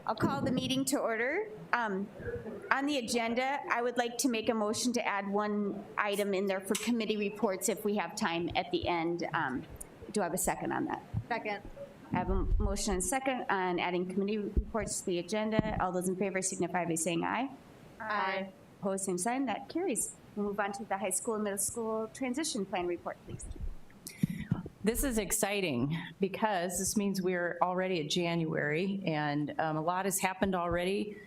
I'll call the meeting to order. On the agenda, I would like to make a motion to add one item in there for committee reports if we have time at the end. Do I have a second on that? Second. I have a motion and second on adding committee reports to the agenda. All those in favor signify by saying aye. Aye. Opposed, same sign. That carries. We'll move on to the high school and middle school transition plan report, please. This is exciting because this means we're already at January, and a lot has happened already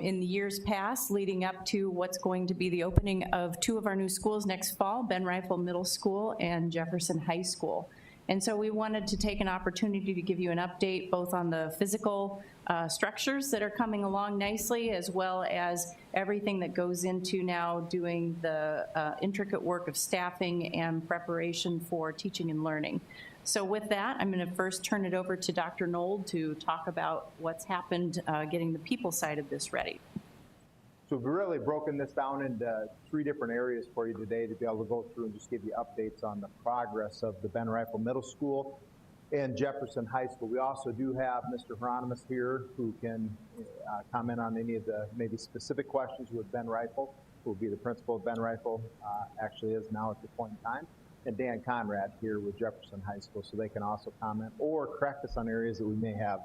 in the years past leading up to what's going to be the opening of two of our new schools next fall, Ben Rifle Middle School and Jefferson High School. And so we wanted to take an opportunity to give you an update both on the physical structures that are coming along nicely, as well as everything that goes into now doing the intricate work of staffing and preparation for teaching and learning. So with that, I'm going to first turn it over to Dr. Nold to talk about what's happened getting the people side of this ready. So we've really broken this down into three different areas for you today to be able to go through and just give you updates on the progress of the Ben Rifle Middle School and Jefferson High School. We also do have Mr. Hieronymus here who can comment on any of the maybe specific questions with Ben Rifle, who will be the principal of Ben Rifle, actually is now at this point in time, and Dan Conrad here with Jefferson High School, so they can also comment or correct us on areas that we may have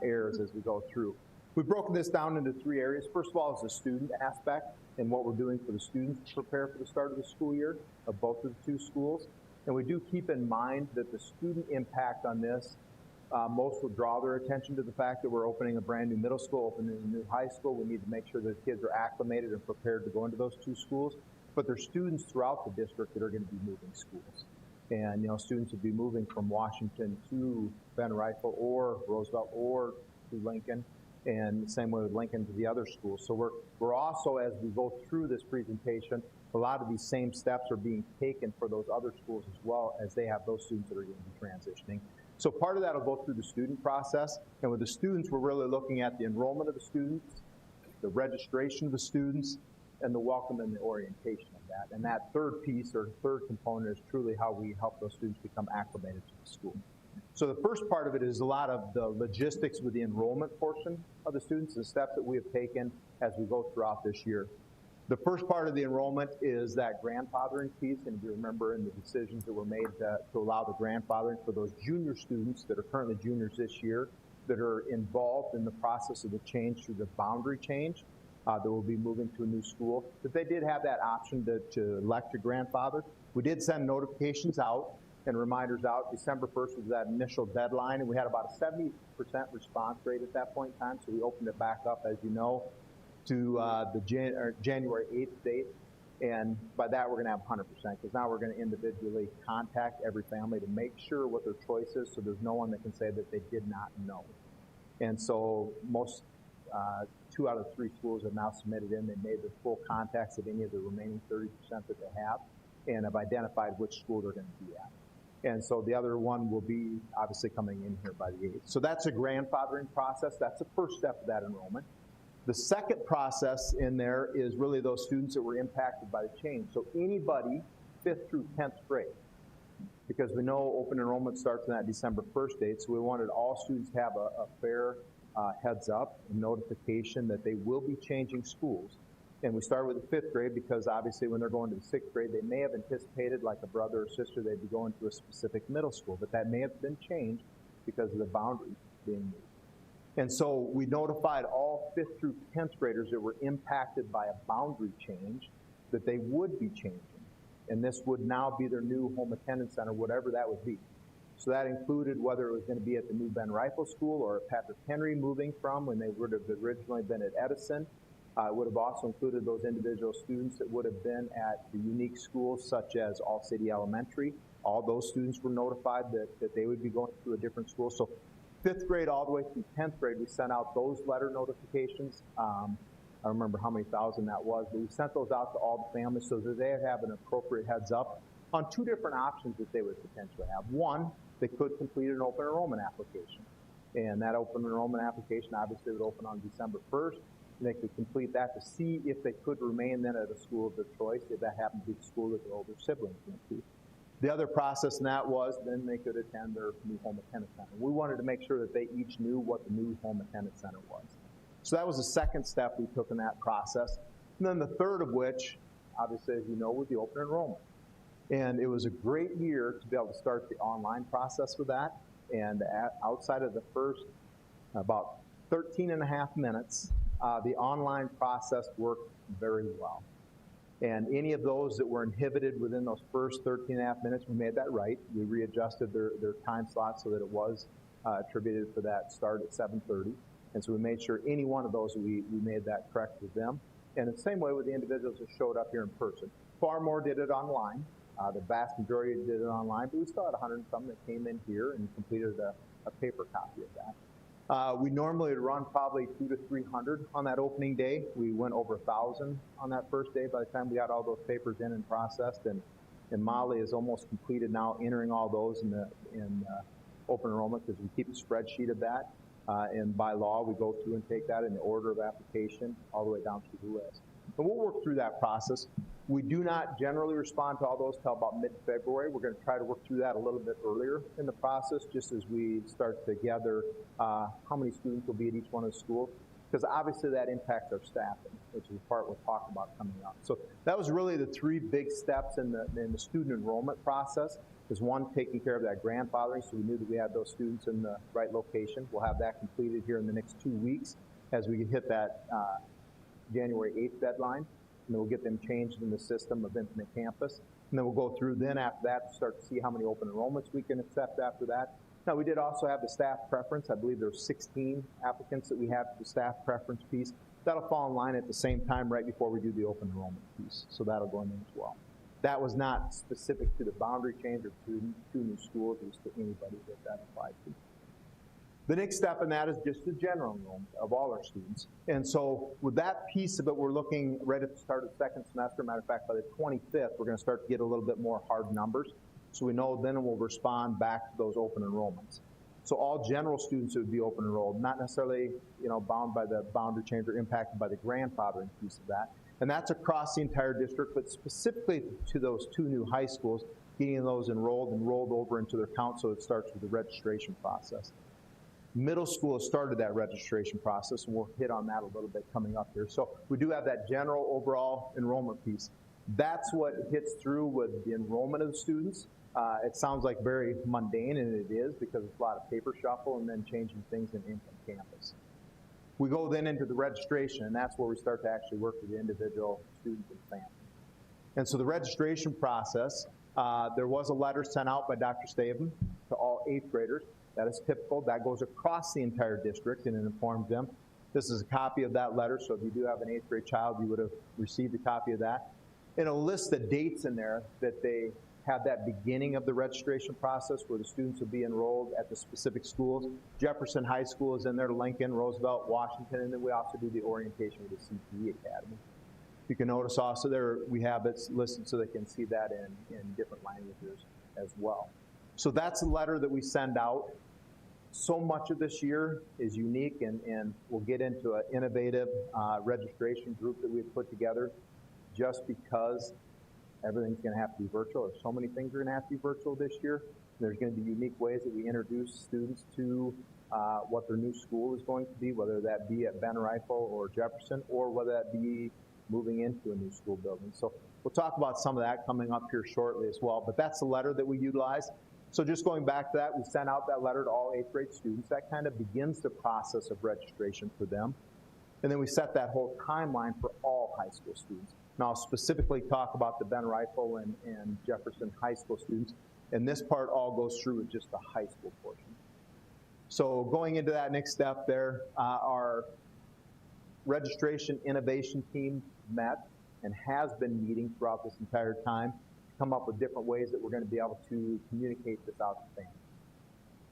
errors as we go through. We've broken this down into three areas. First of all is the student aspect and what we're doing for the students to prepare for the start of the school year of both of the two schools. And we do keep in mind that the student impact on this, most will draw their attention to the fact that we're opening a brand new middle school, opening a new high school. We need to make sure that kids are acclimated and prepared to go into those two schools. But there's students throughout the district that are going to be moving schools. And, you know, students would be moving from Washington to Ben Rifle or Roosevelt or to Lincoln. And the same way with Lincoln to the other schools. So we're also, as we go through this presentation, a lot of these same steps are being taken for those other schools as well, as they have those students that are going to be transitioning. So part of that will go through the student process. And with the students, we're really looking at the enrollment of the students, the registration of the students, and the welcome and the orientation of that. And that third piece or third component is truly how we help those students become acclimated to the school. So the first part of it is a lot of the logistics with the enrollment portion of the students, the steps that we have taken as we go throughout this year. The first part of the enrollment is that grandfathering piece, and if you remember in the decisions that were made to allow the grandfathering for those junior students that are currently juniors this year that are involved in the process of the change through the boundary change that will be moving to a new school, that they did have that option to elect a grandfather. We did send notifications out and reminders out. December 1st was that initial deadline, and we had about a 70% response rate at that point in time, so we opened it back up, as you know, to the January 8th date, and by that we're going to have 100%, because now we're going to individually contact every family to make sure what their choice is, so there's no one that can say that they did not know. And so most 2 out of 3 schools have now submitted in. They made their full contacts of any of the remaining 30% that they have, and have identified which school they're going to be at. And so the other one will be obviously coming in here by the 8th. So that's a grandfathering process. That's the first step of that enrollment. The second process in there is really those students that were impacted by the change. So anybody 5th through 10th grade, because we know open enrollment starts on that December 1st date, so we wanted all students to have a fair heads up and notification that they will be changing schools. And we start with the 5th grade because obviously when they're going to the 6th grade, they may have anticipated, like a brother or sister, they'd be going to a specific middle school, but that may have been changed because of the boundaries being moved. And so we notified all 5th through 10th graders that were impacted by a boundary change that they would be changing. And this would now be their new home attendance center, whatever that would be. So that included whether it was going to be at the new Ben Rifle School or at Patrick Henry moving from when they would have originally been at Edison. It would have also included those individual students that would have been at the unique schools such as All City Elementary. All those students were notified that they would be going to a different school. So 5th grade all the way through 10th grade, we sent out those letter notifications. I don't remember how many thousand that was, but we sent those out to all the families so that they have an appropriate heads up on 2 different options that they would potentially have. One, they could complete an open enrollment application. And that open enrollment application obviously would open on December 1st. And they could complete that to see if they could remain then at a school of their choice, if that happened to be the school that their older siblings went to. The other process in that was then they could attend their new home attendance center. We wanted to make sure that they each knew what the new home attendance center was. So that was the second step we took in that process. And then the third of which, obviously, as you know, was the open enrollment. And it was a great year to be able to start the online process with that. And outside of the first about 13 and a half minutes, the online process worked very well. And any of those that were inhibited within those first 13 and a half minutes, we made that right. We readjusted their time slot so that it was attributed for that start at 7:30. And so we made sure any one of those, we made that correct with them. And the same way with the individuals that showed up here in person. Far more did it online. The vast majority did it online, but we still had 100 and some that came in here and completed a paper copy of that. We normally run probably 200 to 300 on that opening day. We went over 1,000 on that first day by the time we got all those papers in and processed. And Molly is almost completed now entering all those in open enrollment because we keep a spreadsheet of that. And by law, we go through and take that in the order of application all the way down through the list. And we'll work through that process. We do not generally respond to all those till about mid-February. We're going to try to work through that a little bit earlier in the process, just as we start to gather how many students will be at each one of the schools, because obviously that impacts our staffing, which is the part we'll talk about coming up. So that was really the three big steps in the student enrollment process. Is one, taking care of that grandfathering, so we knew that we had those students in the right location. We'll have that completed here in the next 2 weeks as we hit that January 8th deadline, and then we'll get them changed in the system of Infinite Campus. And then we'll go through then after that to start to see how many open enrollments we can accept after that. Now, we did also have the staff preference. I believe there were 16 applicants that we have for the staff preference piece. That'll fall in line at the same time right before we do the open enrollment piece, so that'll go in there as well. That was not specific to the boundary change or to two new schools. It was to anybody that applied to. The next step in that is just the general enrollment of all our students. And so with that piece of it, we're looking right at the start of the second semester. Matter of fact, by the 25th, we're going to start to get a little bit more hard numbers. So we know then we'll respond back to those open enrollments. So all general students would be open enrolled, not necessarily bound by the boundary change or impacted by the grandfathering piece of that. And that's across the entire district, but specifically to those two new high schools, getting those enrolled and rolled over into their count, so it starts with the registration process. Middle school has started that registration process, and we'll hit on that a little bit coming up here. So we do have that general overall enrollment piece. That's what hits through with the enrollment of the students. It sounds like very mundane, and it is, because it's a lot of paper shuffle and then changing things in campus. We go then into the registration, and that's where we start to actually work with the individual students and families. And so the registration process, there was a letter sent out by Dr. Staben to all 8th graders. That is typical. That goes across the entire district, and it informs them. This is a copy of that letter, so if you do have an 8th grade child, you would have received a copy of that. And it'll list the dates in there that they have that beginning of the registration process where the students will be enrolled at the specific schools. Jefferson High School is in there, Lincoln, Roosevelt, Washington, and then we also do the orientation with the CPE Academy. You can notice also there we have it listed so they can see that in different languages as well. So that's a letter that we send out. So much of this year is unique, and we'll get into an innovative registration group that we've put together just because everything's going to have to be virtual. There's so many things are going to have to be virtual this year. There's going to be unique ways that we introduce students to what their new school is going to be, whether that be at Ben Rifle or Jefferson, or whether that be moving into a new school building. So we'll talk about some of that coming up here shortly as well, but that's the letter that we utilize. So just going back to that, we sent out that letter to all 8th grade students. That kind of begins the process of registration for them. And then we set that whole timeline for all high school students. Now, I'll specifically talk about the Ben Rifle and Jefferson High School students, and this part all goes through with just the high school portion. So going into that next step there, our registration innovation team met and has been meeting throughout this entire time to come up with different ways that we're going to be able to communicate this out to families.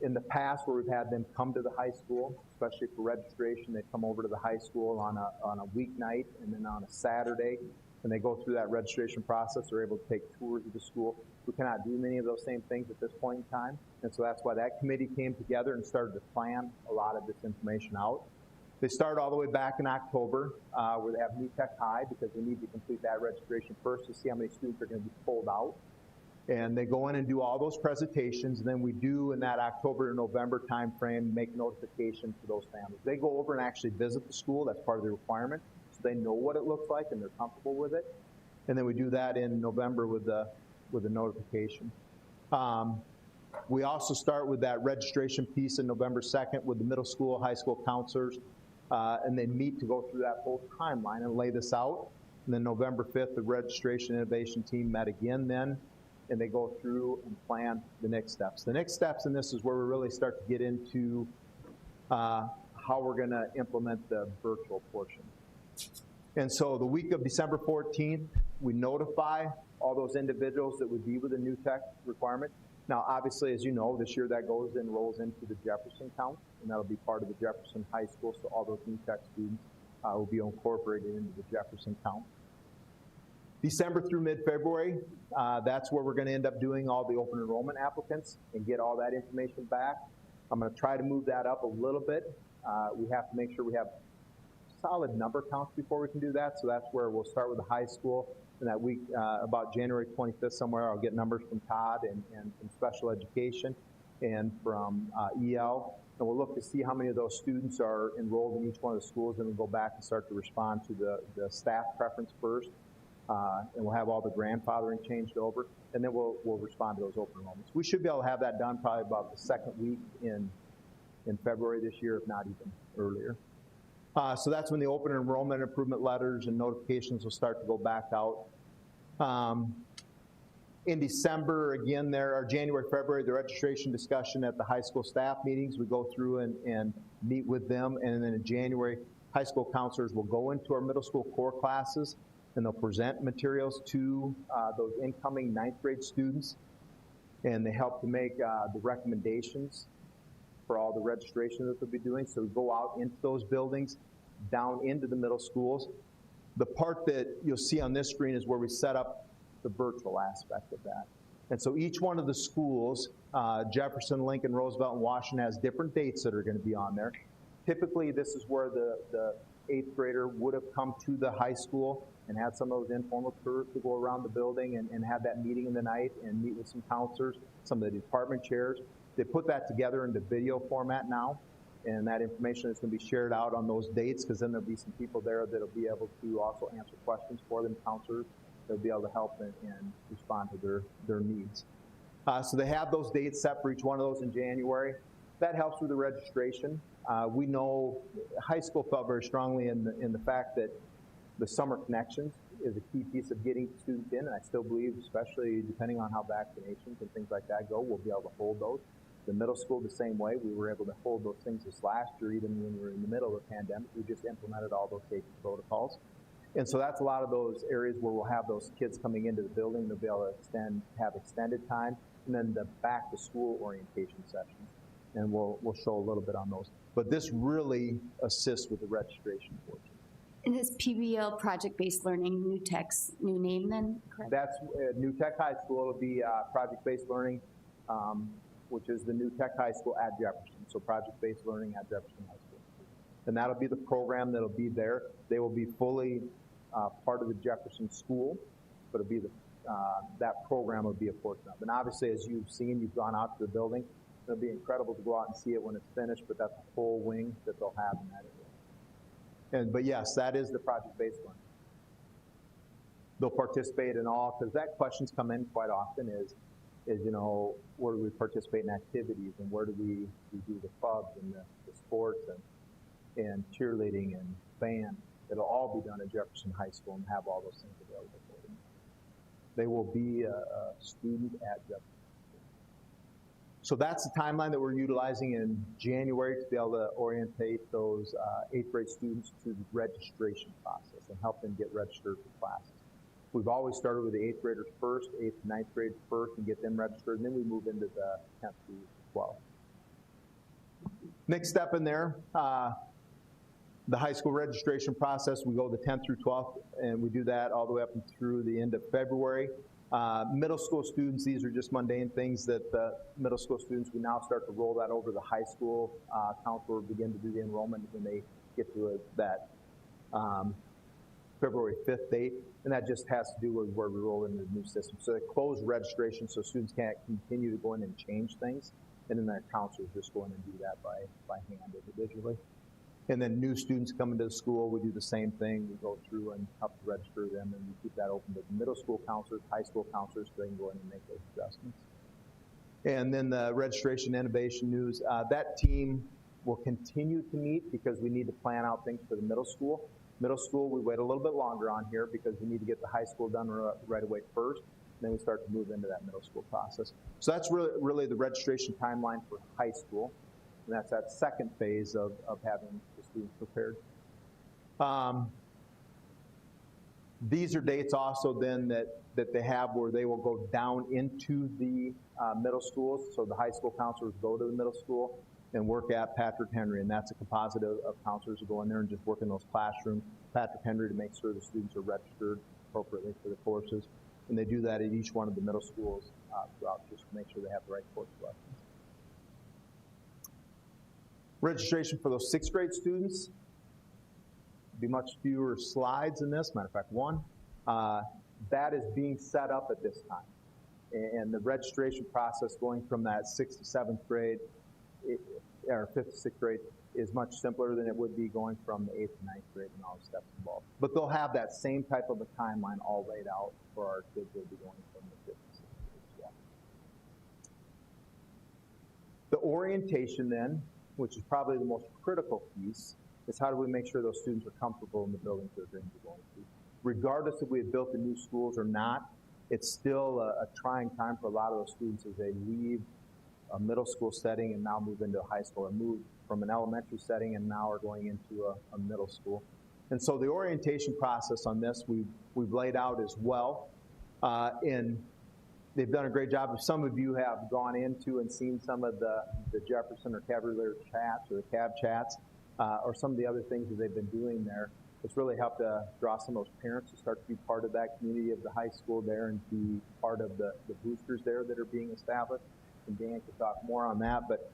In the past, where we've had them come to the high school, especially for registration, they come over to the high school on a weeknight and then on a Saturday, and they go through that registration process. They're able to take tours of the school. We cannot do many of those same things at this point in time, and so that's why that committee came together and started to plan a lot of this information out. They start all the way back in October, where they have New Tech High, because they need to complete that registration first to see how many students are going to be pulled out. And they go in and do all those presentations, and then we do in that October to November timeframe make notification to those families. They go over and actually visit the school. That's part of the requirement. So they know what it looks like and they're comfortable with it. And then we do that in November with the notification. We also start with that registration piece in November 2nd with the middle school, high school counselors, and they meet to go through that whole timeline and lay this out. And then November 5th, the registration innovation team met again then, and they go through and plan the next steps. The next steps in this is where we really start to get into how we're going to implement the virtual portion. And so the week of December 14th, we notify all those individuals that would be with the new tech requirement. Now, obviously, as you know, this year that rolls into the Jefferson count, and that'll be part of the Jefferson High School, so all those new tech students will be incorporated into the Jefferson count. December through mid-February, that's where we're going to end up doing all the open enrollment applicants and get all that information back. I'm going to try to move that up a little bit. We have to make sure we have solid number counts before we can do that, so that's where we'll start with the high school. And that week, about January 25th somewhere, I'll get numbers from Todd and from special education and from EL. And we'll look to see how many of those students are enrolled in each one of the schools, and we'll go back and start to respond to the staff preference first. And we'll have all the grandfathering changed over, and then we'll respond to those open enrollments. We should be able to have that done probably about the second week in February this year, if not even earlier. So that's when the open enrollment improvement letters and notifications will start to go back out. In December, again, January, February, the registration discussion at the high school staff meetings, we go through and meet with them. And then in January, high school counselors will go into our middle school core classes, and they'll present materials to those incoming 9th grade students. And they help to make the recommendations for all the registration that they'll be doing. So we go out into those buildings, down into the middle schools. The part that you'll see on this screen is where we set up the virtual aspect of that. And so each one of the schools, Jefferson, Lincoln, Roosevelt, and Washington, has different dates that are going to be on there. Typically, this is where the 8th grader would have come to the high school and had some of those informal tours to go around the building and have that meeting in the night and meet with some counselors, some of the department chairs. They put that together into video format now, and that information is going to be shared out on those dates, because then there'll be some people there that'll be able to also answer questions for them, counselors. They'll be able to help and respond to their needs. So they have those dates set for each one of those in January. That helps with the registration. We know high school felt very strongly in the fact that the summer connections is a key piece of getting students in, and I still believe, especially depending on how vaccinations and things like that go, we'll be able to hold those. The middle school the same way. We were able to hold those things this last year, even when we were in the middle of the pandemic. We just implemented all those safety protocols. And so that's a lot of those areas where we'll have those kids coming into the building. They'll be able to have extended time, and then the back to school orientation sessions. And we'll show a little bit on those. But this really assists with the registration portion. And this PBL, project-based learning, new tech's new name then, correct? That's New Tech High School. It'll be project-based learning, which is the New Tech High School at Jefferson. So project-based learning at Jefferson High School. And that'll be the program that'll be there. They will be fully part of the Jefferson school, but it'll be that program will be a portion of it. And obviously, as you've seen, you've gone out to the building. It'll be incredible to go out and see it when it's finished, but that's a whole wing that they'll have in that area. But yes, that is the project-based one. They'll participate in all, because that questions come in quite often is, you know, where do we participate in activities, and where do we do the clubs and the sports and cheerleading and band. It'll all be done at Jefferson High School and have all those things available for them. They will be a student at Jefferson. So that's the timeline that we're utilizing in January to be able to orientate those 8th grade students to the registration process and help them get registered for classes. We've always started with the 8th graders first, 8th and 9th grade first, and get them registered, and then we move into the 10th through 12th. Next step in there, the high school registration process, we go the 10th through 12th, and we do that all the way up and through the end of February. Middle school students, these are just mundane things that the middle school students, we now start to roll that over to the high school counselor, begin to do the enrollment when they get to that February 5th date, and that just has to do with where we roll into the new system. So they close registration so students can't continue to go in and change things, and then their counselors just go in and do that by hand individually. And then new students come into the school, we do the same thing. We go through and help to register them, and we keep that open to middle school counselors, high school counselors, so they can go in and make those adjustments. And then the registration innovation news, that team will continue to meet because we need to plan out things for the middle school. Middle school, we wait a little bit longer on here because we need to get the high school done right away first, and then we start to move into that middle school process. So that's really the registration timeline for high school, and that's that second phase of having the students prepared. These are dates also then that they have where they will go down into the middle schools. So the high school counselors go to the middle school and work at Patrick Henry, and that's a composite of counselors who go in there and just work in those classrooms, Patrick Henry, to make sure the students are registered appropriately for the courses. And they do that at each one of the middle schools throughout, just to make sure they have the right course selections. Registration for those 6th grade students, be much fewer slides in this. Matter of fact, one. That is being set up at this time. And the registration process going from that 6th to 7th grade, or 5th to 6th grade, is much simpler than it would be going from the 8th to 9th grade and all the steps involved. But they'll have that same type of a timeline all laid out for our kids that will be going from the 5th to 6th grade as well. The orientation then, which is probably the most critical piece, is how do we make sure those students are comfortable in the buildings they're going to be going to. Regardless if we have built the new schools or not, it's still a trying time for a lot of those students as they leave a middle school setting and now move into a high school, or move from an elementary setting and now are going into a middle school. And so the orientation process on this we've laid out as well. And they've done a great job. If some of you have gone into and seen some of the Jefferson or Cavalier chats or the Cab chats, or some of the other things that they've been doing there, it's really helped to draw some of those parents to start to be part of that community of the high school there and be part of the boosters there that are being established. And Dan could talk more on that, but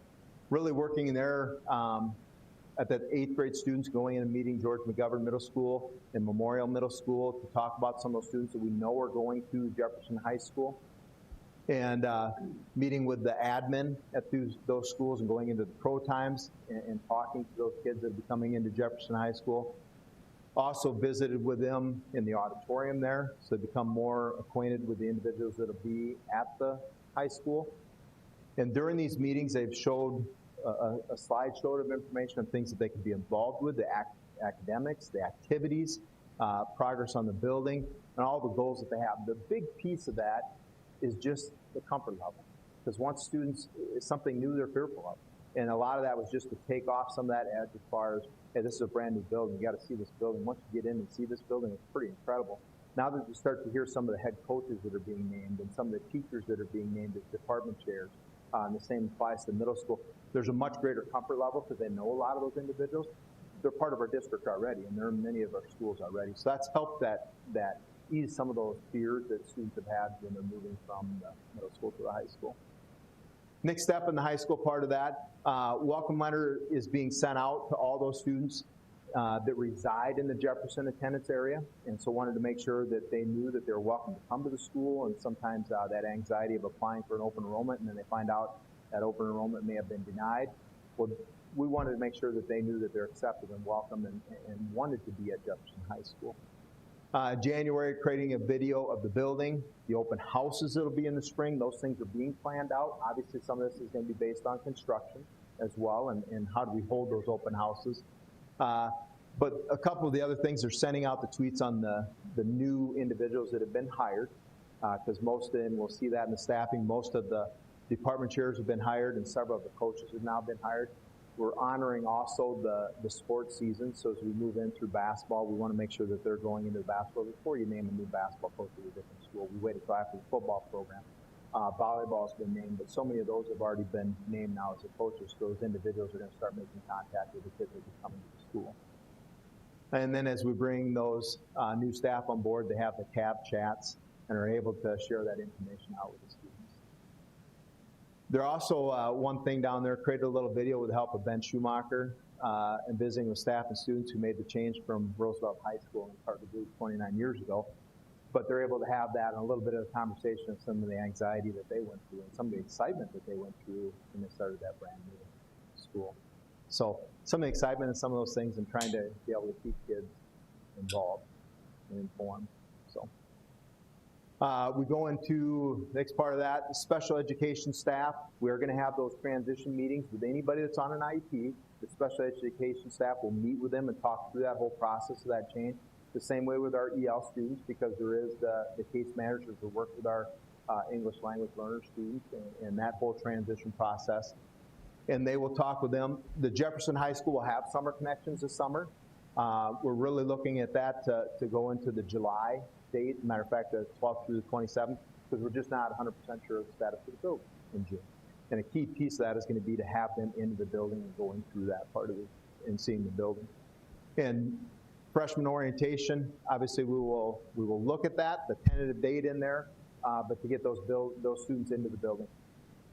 really working there at that 8th grade students going in and meeting George McGovern Middle School and Memorial Middle School to talk about some of those students that we know are going to Jefferson High School, and meeting with the admin at those schools and going into the pro times and talking to those kids that will be coming into Jefferson High School. Also visited with them in the auditorium there, so they become more acquainted with the individuals that will be at the high school. And during these meetings, they've showed a slideshow of information on things that they can be involved with, the academics, the activities, progress on the building, and all the goals that they have. The big piece of that is just the comfort level, because once students, it's something new they're fearful of. And a lot of that was just to take off some of that edge as far as, hey, this is a brand new building, you got to see this building. Once you get in and see this building, it's pretty incredible. Now that you start to hear some of the head coaches that are being named and some of the teachers that are being named as department chairs, and the same applies to middle school, there's a much greater comfort level because they know a lot of those individuals. They're part of our district already, and they're in many of our schools already. So that's helped that ease some of those fears that students have had when they're moving from the middle school to the high school. Next step in the high school part of that, welcome letter is being sent out to all those students that reside in the Jefferson attendance area, and so wanted to make sure that they knew that they were welcome to come to the school, and sometimes that anxiety of applying for an open enrollment and then they find out that open enrollment may have been denied. Well, we wanted to make sure that they knew that they're accepted and welcome and wanted to be at Jefferson High School. January, creating a video of the building, the open houses that'll be in the spring, those things are being planned out. Obviously, some of this is going to be based on construction as well, and how do we hold those open houses. But a couple of the other things, they're sending out the tweets on the new individuals that have been hired, because most, and we'll see that in the staffing, most of the department chairs have been hired and several of the coaches have now been hired. We're honoring also the sports season, so as we move in through basketball, we want to make sure that they're going into basketball. Before you name a new basketball coach at a different school, we wait until after the football program. Volleyball's been named, but so many of those have already been named now as the coaches, so those individuals are going to start making contact with the kids that are coming to the school. And then as we bring those new staff on board, they have the cab chats and are able to share that information out with the students. They're also, one thing down there, created a little video with the help of Ben Schumacher and visiting with staff and students who made the change from Roosevelt High School in Carter 29 years ago. But they're able to have that and a little bit of a conversation of some of the anxiety that they went through and some of the excitement that they went through when they started that brand new school. So some of the excitement and some of those things and trying to be able to keep kids involved and informed. So we go into the next part of that, special education staff. We're going to have those transition meetings with anybody that's on an IEP. The special education staff will meet with them and talk through that whole process of that change. The same way with our EL students, because there is the case managers who work with our English language learner students and that whole transition process. And they will talk with them. The Jefferson High School will have summer connections this summer. We're really looking at that to go into the July date. Matter of fact, the 12th through the 27th, because we're just not 100% sure of the status of the building in June. And a key piece of that is going to be to have them into the building and going through that part of it and seeing the building. And freshman orientation, obviously we will look at that, the tentative date in there, but to get those students into the building.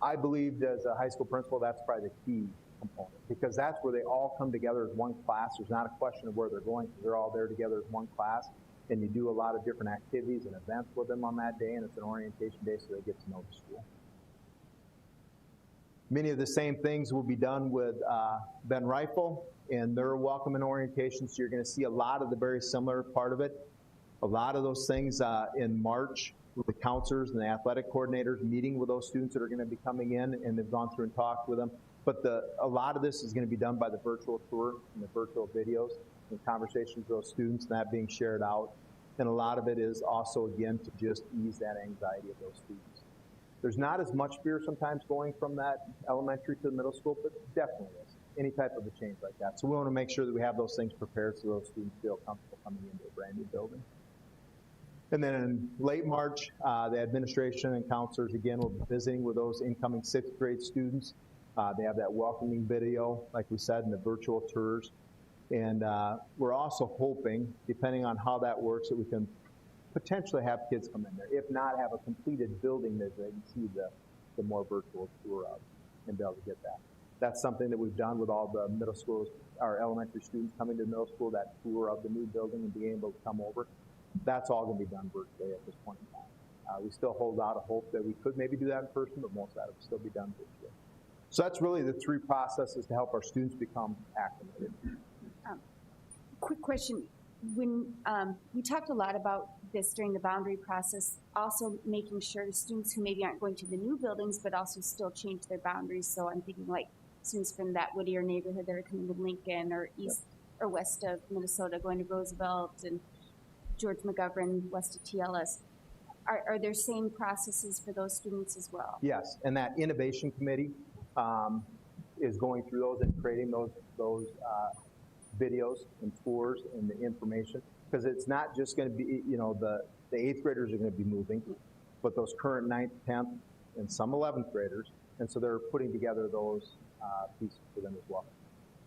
I believe as a high school principal, that's probably the key component, because that's where they all come together as one class. There's not a question of where they're going, because they're all there together as one class, and you do a lot of different activities and events with them on that day, and it's an orientation day, so they get to know the school. Many of the same things will be done with Ben Rifle and their welcome and orientation, so you're going to see a lot of the very similar part of it. A lot of those things in March with the counselors and the athletic coordinators meeting with those students that are going to be coming in, and they've gone through and talked with them. But a lot of this is going to be done by the virtual tour and the virtual videos and conversations with those students, and that being shared out. And a lot of it is also, again, to just ease that anxiety of those students. There's not as much fear sometimes going from that elementary to the middle school, but definitely is, any type of a change like that. So we want to make sure that we have those things prepared so those students feel comfortable coming into a brand new building. And then in late March, the administration and counselors, again, will be visiting with those incoming 6th grade students. They have that welcoming video, like we said, and the virtual tours. And we're also hoping, depending on how that works, that we can potentially have kids come in there. If not, have a completed building that they can see the more virtual tour of and be able to get that. That's something that we've done with all the middle schools, our elementary students coming to middle school, that tour of the new building and being able to come over. That's all going to be done virtually at this point in time. We still hold out a hope that we could maybe do that in person, but most of that will still be done virtually. So that's really the 3 processes to help our students become acclimated. Quick question. When we talked a lot about this during the boundary process, also making sure students who maybe aren't going to the new buildings, but also still change their boundaries. So I'm thinking like students from that Whittier neighborhood that are coming to Lincoln or east or west of Minnesota going to Roosevelt and George McGovern west of TLS. Are there same processes for those students as well? Yes, and that innovation committee is going through those and creating those videos and tours and the information, because it's not just going to be, you know, the 8th graders are going to be moving, but those current 9th, 10th, and some 11th graders, and so they're putting together those pieces for them as well.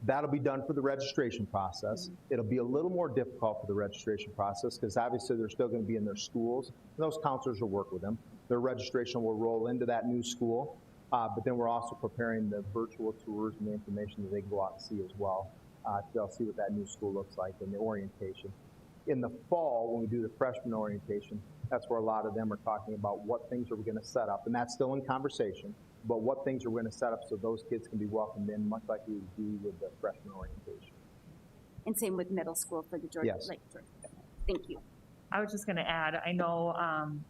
That'll be done for the registration process. It'll be a little more difficult for the registration process because obviously they're still going to be in their schools, and those counselors will work with them. Their registration will roll into that new school, but then we're also preparing the virtual tours and the information that they can go out and see as well. They'll see what that new school looks like and the orientation. In the fall, when we do the freshman orientation, that's where a lot of them are talking about what things are we going to set up, and that's still in conversation, but what things are we going to set up so those kids can be welcomed in, much like we would do with the freshman orientation. And same with middle school for the Georgia Yes. Lake. Thank you. I was just going to add, I know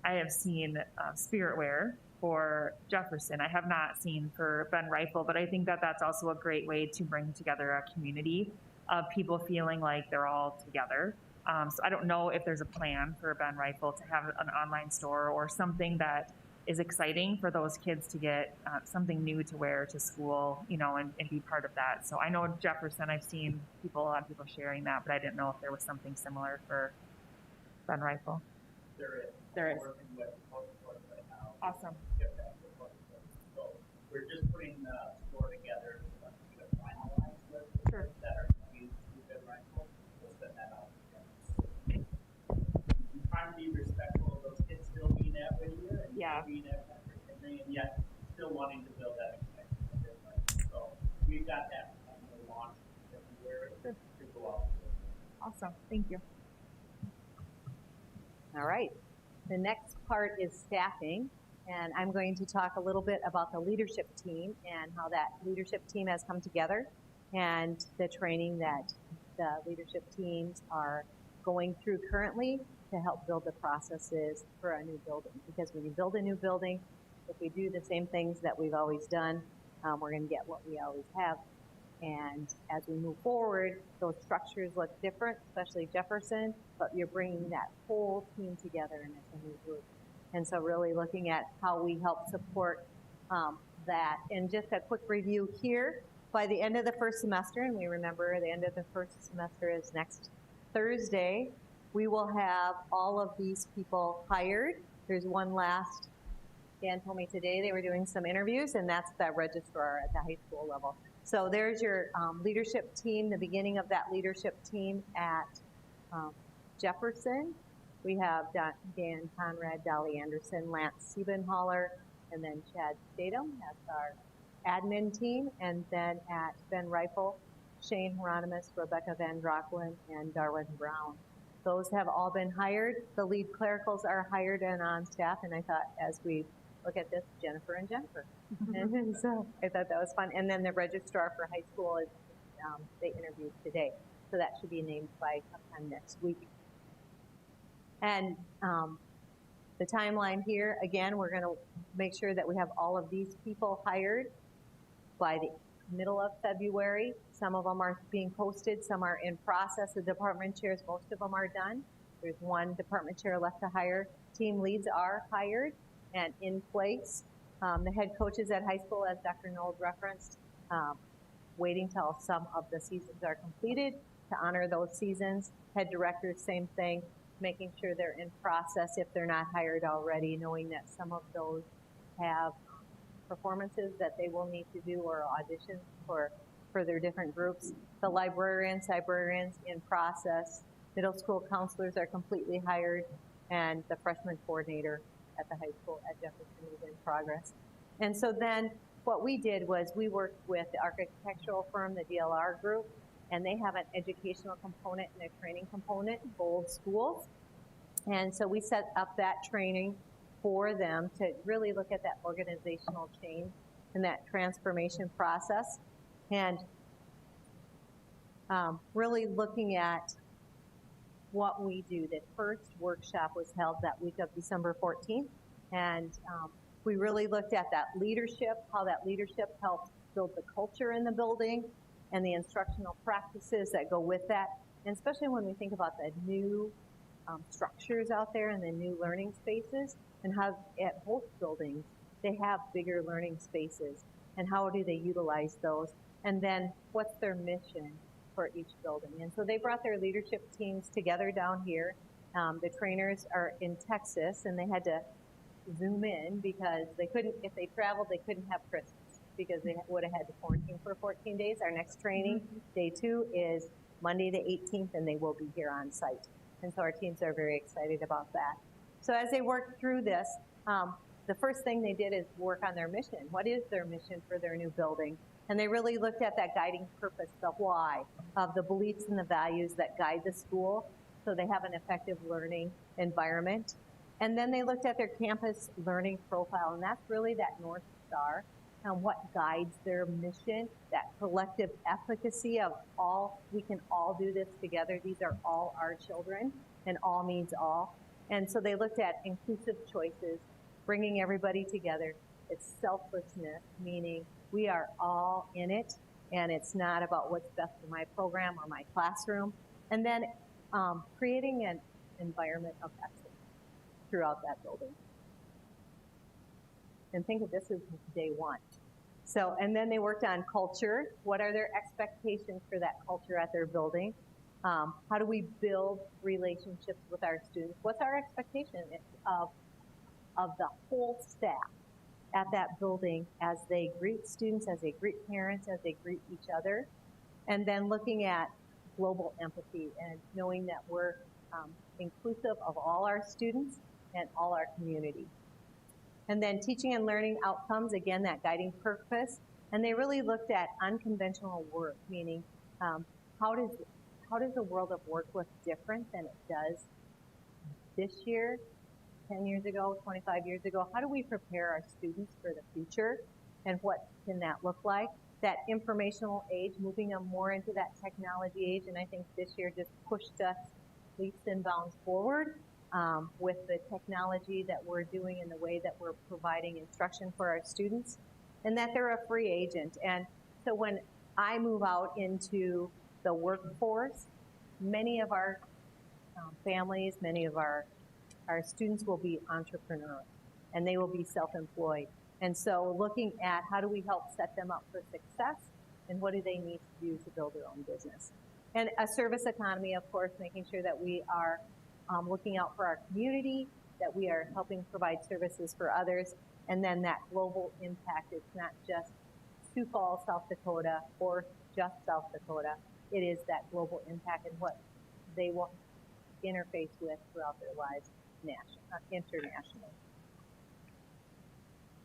I have seen spirit wear for Jefferson. I have not seen for Ben Rifle, but I think that that's also a great way to bring together a community of people feeling like they're all together. So I don't know if there's a plan for Ben Rifle to have an online store or something that is exciting for those kids to get something new to wear to school, you know, and be part of that. So I know Jefferson, I've seen a lot of people sharing that, but I didn't know if there was something similar for Ben Rifle. There is. There is. We're working with Closed Captioning right now. Awesome. Get that to Closed Captioning. So we're just putting the store together to finalize with Sure. that are used to Ben Rifle. We'll send that out. I'm trying to be respectful of those kids still being at Whittier and Yeah. being at Henry, and yet still wanting to build that connection with Ben Rifle. So we've got that launch Awesome, thank you. All right. The next part is staffing, and I'm going to talk a little bit about the leadership team and how that leadership team has come together and the training that the leadership teams are going through currently to help build the processes for a new building. Because when you build a new building, if we do the same things that we've always done, we're going to get what we always have. And as we move forward, those structures look different, especially Jefferson, but you're bringing that whole team together and it's a new group. And so really looking at how we help support that. And just a quick review here, by the end of the first semester, and we remember the end of the first semester is next Thursday, we will have all of these people hired. There's one last, Dan told me today they were doing some interviews, and that's the registrar at the high school level. So there's your leadership team, the beginning of that leadership team at Jefferson. We have Dan Conrad, Dolly Anderson, Lance Siebenhaller, and then Chad Statham. That's our admin team. And then at Ben Rifle, Shane Hieronymus, Rebecca Van Drocklin, and Darwin Brown. Those have all been hired. The lead clericals are hired and on staff. And I thought as we look at this, Jennifer and Jennifer. And so I thought that was fun. And then the registrar for high school is, they interviewed today. So that should be named by sometime next week. And the timeline here, again, we're gonna make sure that we have all of these people hired by the middle of February. Some of them are being posted, some are in process. The department chairs, most of them are done. There's one department chair left to hire. Team leads are hired and in place. The head coaches at high school, as Dr. Nold referenced, waiting till some of the seasons are completed to honor those seasons. Head directors, same thing, making sure they're in process if they're not hired already, knowing that some of those have performances that they will need to do or auditions for their different groups. The librarians in process. Middle school counselors are completely hired, and the freshman coordinator at the high school at Jefferson is in progress. And so then what we did was we worked with the architectural firm, the DLR group, and they have an educational component and a training component, Bold Schools. And so we set up that training for them to really look at that organizational change and that transformation process. And really looking at what we do. The first workshop was held that week of December 14th, and we really looked at that leadership, how that leadership helps build the culture in the building and the instructional practices that go with that, and especially when we think about the new structures out there and the new learning spaces, and how at both buildings they have bigger learning spaces, and how do they utilize those, and then what's their mission for each building. And so they brought their leadership teams together down here. The trainers are in Texas, and they had to zoom in because they couldn't, if they traveled, they couldn't have Christmas because they would have had to quarantine for 14 days. Our next training, day 2, is Monday the 18th, and they will be here on site. And so our teams are very excited about that. So as they worked through this, the first thing they did is work on their mission. What is their mission for their new building? And they really looked at that guiding purpose, the why, of the beliefs and the values that guide the school so they have an effective learning environment. And then they looked at their campus learning profile, and that's really that North Star and what guides their mission, that collective efficacy of all, we can all do this together. These are all our children, and all means all. And so they looked at inclusive choices, bringing everybody together. It's selflessness, meaning we are all in it, and it's not about what's best for my program or my classroom. And then creating an environment of excellence throughout that building. And think of this as day 1. So, and then they worked on culture. What are their expectations for that culture at their building? How do we build relationships with our students? What's our expectation of the whole staff at that building as they greet students, as they greet parents, as they greet each other? And then looking at global empathy and knowing that we're inclusive of all our students and all our community. And then teaching and learning outcomes, again, that guiding purpose. And they really looked at unconventional work, meaning how how does the world of work look different than it does this year, 10 years ago, 25 years ago? How do we prepare our students for the future, and what can that look like? That informational age, moving them more into that technology age, and I think this year just pushed us leaps and bounds forward with the technology that we're doing and the way that we're providing instruction for our students, and that they're a free agent. And so when I move out into the workforce, many of our families, many of our students will be entrepreneurs, and they will be self-employed. And so looking at how do we help set them up for success, and what do they need to do to build their own business. And a service economy, of course, making sure that we are looking out for our community, that we are helping provide services for others, and then that global impact. It's not just Sioux Falls, South Dakota, or just South Dakota. It is that global impact and what they will interface with throughout their lives internationally.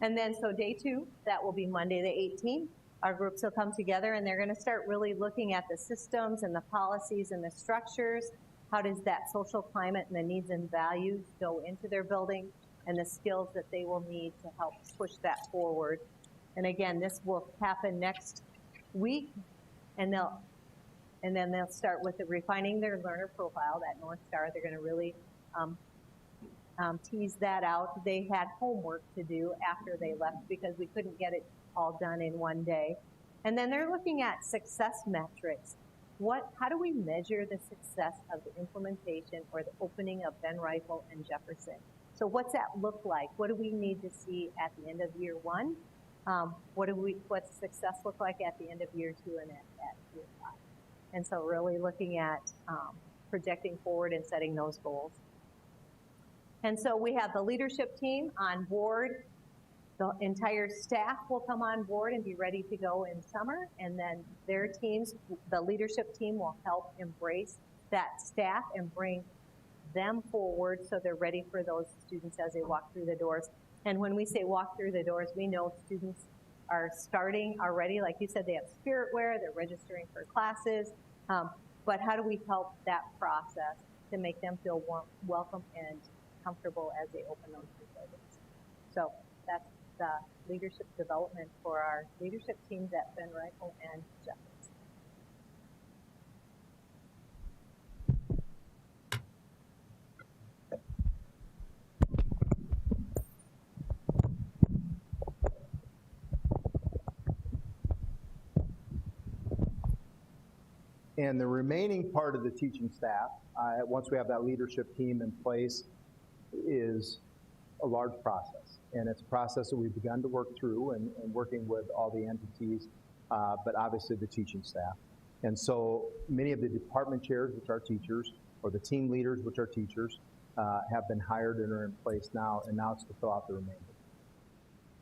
And then, so day 2, that will be Monday the 18th. Our groups will come together, and they're going to start really looking at the systems and the policies and the structures. How does that social climate and the needs and values go into their building, and the skills that they will need to help push that forward. And again, this will happen next week, and then they'll start with refining their learner profile, that North Star. They're going to really tease that out. They had homework to do after they left because we couldn't get it all done in one day. And then they're looking at success metrics. How do we measure the success of the implementation or the opening of Ben Rifle and Jefferson? So what's that look like? What do we need to see at the end of year 1? What's success look like at the end of year 2 and at year 5? And so really looking at projecting forward and setting those goals. And so we have the leadership team on board. The entire staff will come on board and be ready to go in summer, and then their teams, the leadership team, will help embrace that staff and bring them forward so they're ready for those students as they walk through the doors. And when we say walk through the doors, we know students are starting already. Like you said, they have spirit wear, they're registering for classes, but how do we help that process to make them feel warm, welcome and comfortable as they open those new buildings? So that's the leadership development for our leadership teams at Ben Rifle and Jefferson. And the remaining part of the teaching staff, once we have that leadership team in place, is a large process. And it's a process that we've begun to work through and working with all the entities, but obviously the teaching staff. And so many of the department chairs, which are teachers, or the team leaders, which are teachers, have been hired and are in place now, and now it's to fill out the remainder.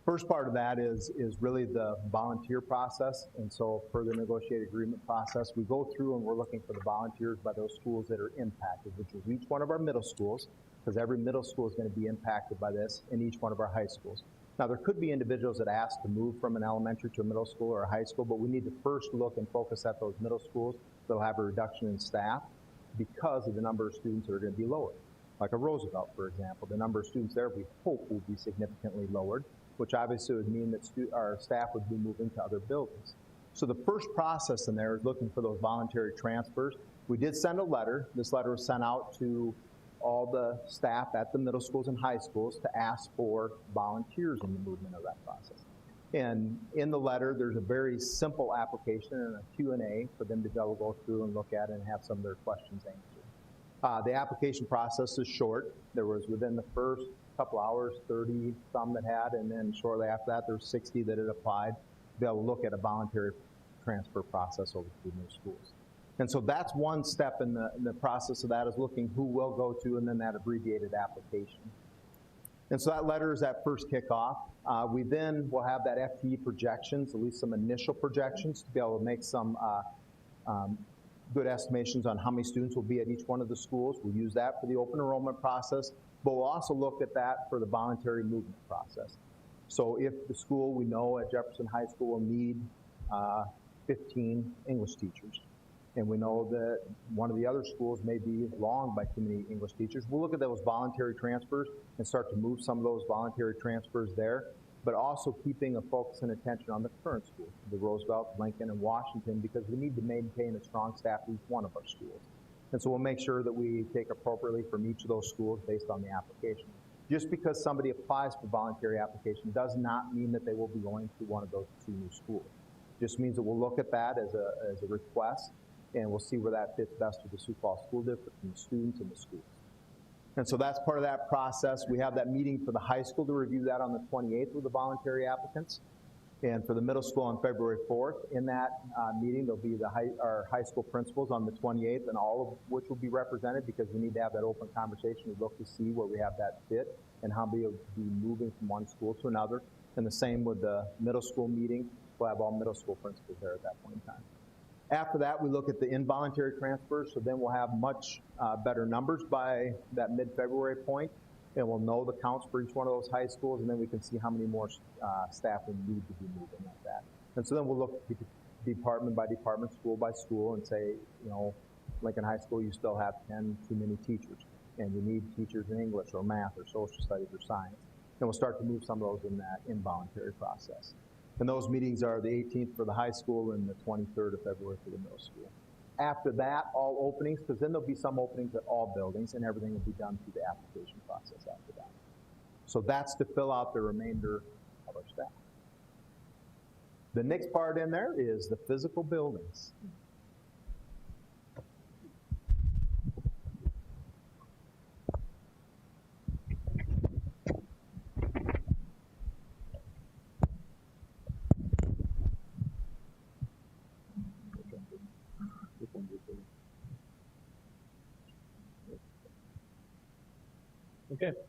First part of that is really the volunteer process. And so for the negotiated agreement process, we go through and we're looking for the volunteers by those schools that are impacted, which is each one of our middle schools, because every middle school is going to be impacted by this, in each one of our high schools. Now, there could be individuals that ask to move from an elementary to a middle school or a high school, but we need to first look and focus at those middle schools that will have a reduction in staff because of the number of students that are going to be lowered. Like a Roosevelt, for example, the number of students there we hope will be significantly lowered, which obviously would mean that our staff would be moving to other buildings. So the first process in there is looking for those voluntary transfers. We did send a letter. This letter was sent out to all the staff at the middle schools and high schools to ask for volunteers in the movement of that process. And in the letter, there's a very simple application and a Q&A for them to go through and look at and have some of their questions answered. The application process is short. There was, within the first couple hours, 30 some that had, and then shortly after that, there's 60 that had applied to be able to look at a voluntary transfer process over to new schools. And so that's one step in the process of that, is looking who will go to, and then that abbreviated application. And so that letter is that first kickoff. We then will have that FTE projections, at least some initial projections, to be able to make some good estimations on how many students will be at each one of the schools. We'll use that for the open enrollment process, but we'll also look at that for the voluntary movement process. So if the school, we know at Jefferson High School, will need 15 English teachers, and we know that one of the other schools may be long by too many English teachers. We'll look at those voluntary transfers and start to move some of those voluntary transfers there, but also keeping a focus and attention on the current schools, the Roosevelt, Lincoln, and Washington, because we need to maintain a strong staff at each one of our schools. And so we'll make sure that we take appropriately from each of those schools based on the application. Just because somebody applies for voluntary application does not mean that they will be going to one of those 2 new schools. Just means that we'll look at that as a request, and we'll see where that fits best with the Sioux Falls School District and the students and the schools. And so that's part of that process. We have that meeting for the high school to review that on the 28th with the voluntary applicants. And for the middle school on February 4th, in that meeting, there'll be our high school principals on the 28th, and all of which will be represented because we need to have that open conversation. We look to see where we have that fit and how we'll be moving from one school to another. And the same with the middle school meeting. We'll have all middle school principals there at that point in time. After that, we look at the involuntary transfers, so then we'll have much better numbers by that mid-February point, and we'll know the counts for each one of those high schools, and then we can see how many more staff we need to be moving like that. And so then we'll look department by department, school by school, and say, you know, Lincoln High School, you still have 10 too many teachers, and you need teachers in English or math or social studies or science. And we'll start to move some of those in that involuntary process. And those meetings are the 18th for the high school and the 23rd of February for the middle school. After that, all openings, because then there'll be some openings at all buildings, and everything will be done through the application process after that. So that's to fill out the remainder of our staff. The next part in there is the physical buildings.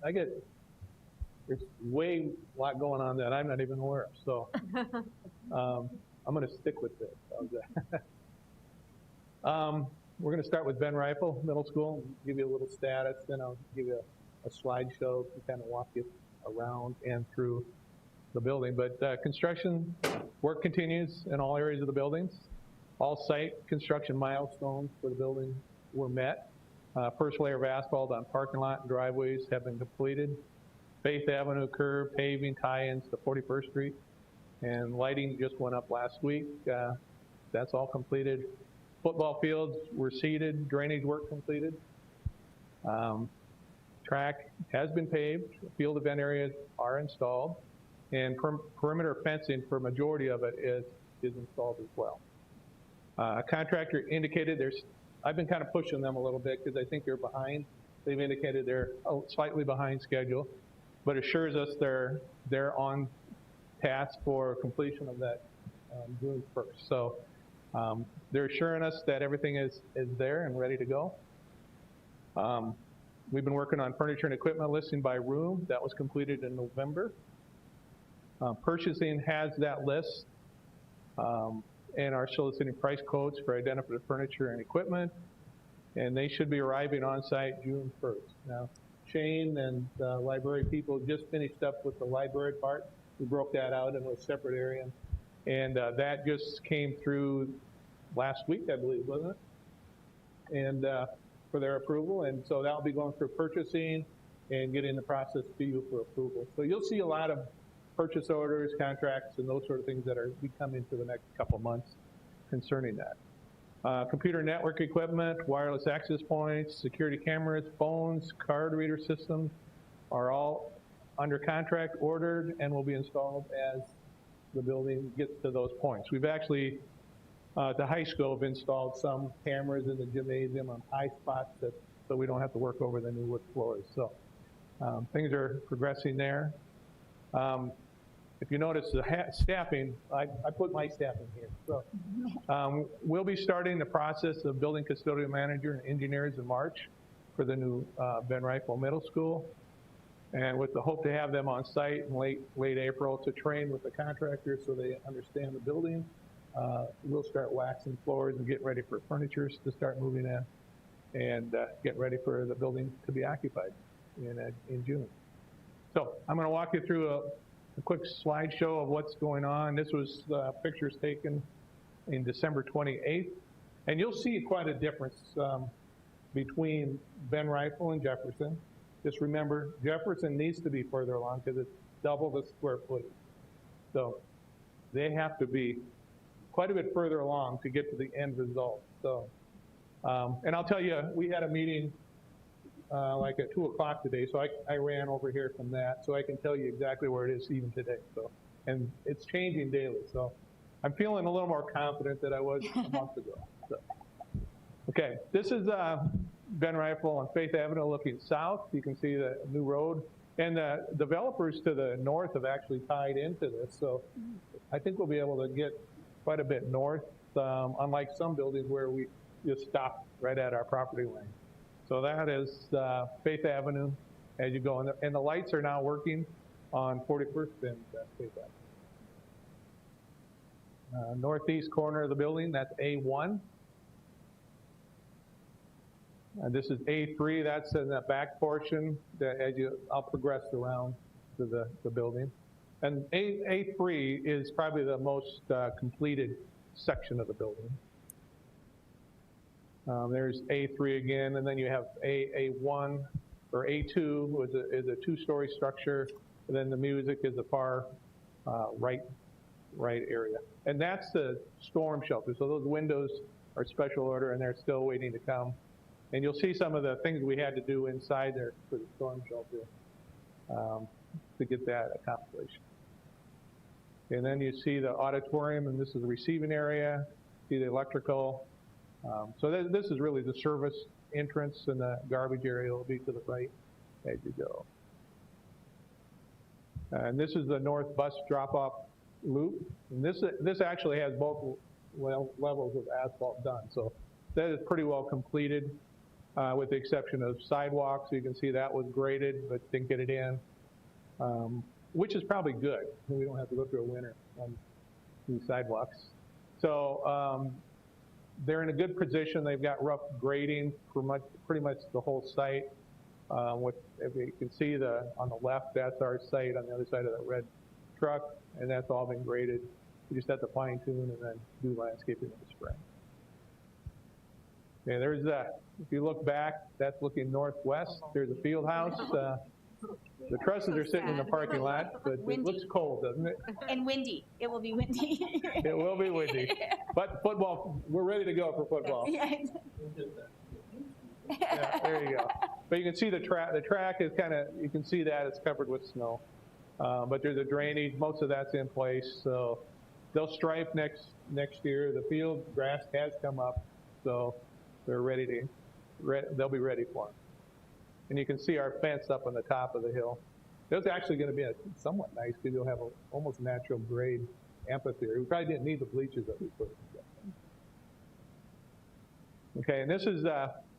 Okay, there's way a lot going on that I'm not even aware of, so I'm going to stick with this. How's that? We're going to start with Ben Rifle Middle School, give you a little status, then I'll give you a slideshow to kind of walk you around and through the building. But construction work continues in all areas of the buildings. All site construction milestones for the building were met. First layer of asphalt on parking lot and driveways have been completed. Faith Avenue curb, paving, tie-ins to 41st Street, and lighting just went up last week. That's all completed. Football fields were seeded, drainage work completed. Track has been paved, field event areas are installed, and perimeter fencing for a majority of it is installed as well. A contractor indicated I've been kind of pushing them a little bit because I think they're behind. They've indicated they're slightly behind schedule, but assures us they're on task for completion of that June 1st. So they're assuring us that everything is there and ready to go. We've been working on furniture and equipment listing by room. That was completed in November. Purchasing has that list. And are soliciting price quotes for identified furniture and equipment, and they should be arriving on site June 1st. Now, Shane and the library people just finished up with the library part. We broke that out into a separate area, and that just came through last week, I believe, wasn't it? And for their approval, and so that'll be going through purchasing and getting the process to you for approval. So you'll see a lot of purchase orders, contracts, and those sort of things that are coming for the next couple months concerning that. Computer network equipment, wireless access points, security cameras, phones, card reader systems are all under contract, ordered, and will be installed as the building gets to those points. We've actually, at the high school, have installed some cameras in the gymnasium on high spots so we don't have to work over the new wood floors. So things are progressing there. If you notice the staffing, I put my staff in here. So we'll be starting the process of building custodial manager and engineers in March for the new Ben Rifle Middle School, and with the hope to have them on site in late April to train with the contractors so they understand the building. We'll start waxing floors and getting ready for furnitures to start moving in, and get ready for the building to be occupied in June. So I'm going to walk you through a quick slideshow of what's going on. This was pictures taken in December 28th. And you'll see quite a difference between Ben Rifle and Jefferson. Just remember, Jefferson needs to be further along because it's double the square footage. So they have to be quite a bit further along to get to the end result. So, and I'll tell you, we had a meeting like at 2 o'clock today, so I ran over here from that, so I can tell you exactly where it is even today. So, and it's changing daily, so I'm feeling a little more confident than I was a month ago. So. Okay, this is Ben Rifle on Faith Avenue looking south. You can see the new road. And the developers to the north have actually tied into this, so I think we'll be able to get quite a bit north, unlike some buildings where we just stop right at our property line. So that is Faith Avenue as you go, and the lights are now working on 41st and Faith Avenue. Northeast corner of the building, that's A1. This is A3, that's in the back portion that I'll progress around to the building. And A3 is probably the most completed section of the building. There's A3 again, and then you have A1 or A2 is a two-story structure, and then the music is the far right area. And that's the storm shelter, so those windows are special order and they're still waiting to come. And you'll see some of the things we had to do inside there for the storm shelter to get that accomplished. And then you see the auditorium, and this is the receiving area, see the electrical. So this is really the service entrance, and the garbage area will be to the right as you go. And this is the north bus drop-off loop. And this actually has both levels of asphalt done. So that is pretty well completed. With the exception of sidewalks. You can see that was graded, but didn't get it in, which is probably good. We don't have to go through a winter on these sidewalks. So they're in a good position. They've got rough grading for pretty much the whole site. If you can see on the left, that's our site on the other side of that red truck, and that's all been graded. We just have to fine tune and then do landscaping in the spring. Okay, there's that. If you look back, that's looking northwest. There's a field house. The trusses are sitting in the parking lot, but it looks cold, doesn't it? And windy. It will be windy. It will be windy. But football, we're ready to go for football. Yeah, there you go. But you can see the track. The track is kind of, you can see that it's covered with snow. But there's a drainage. Most of that's in place. So they'll stripe next year. The field grass has come up, so they're ready to. They'll be ready for them. And you can see our fence up on the top of the hill. It's actually going to be somewhat nice because you'll have an almost natural grade amphitheater. We probably didn't need the bleachers that we put in. Okay, and this is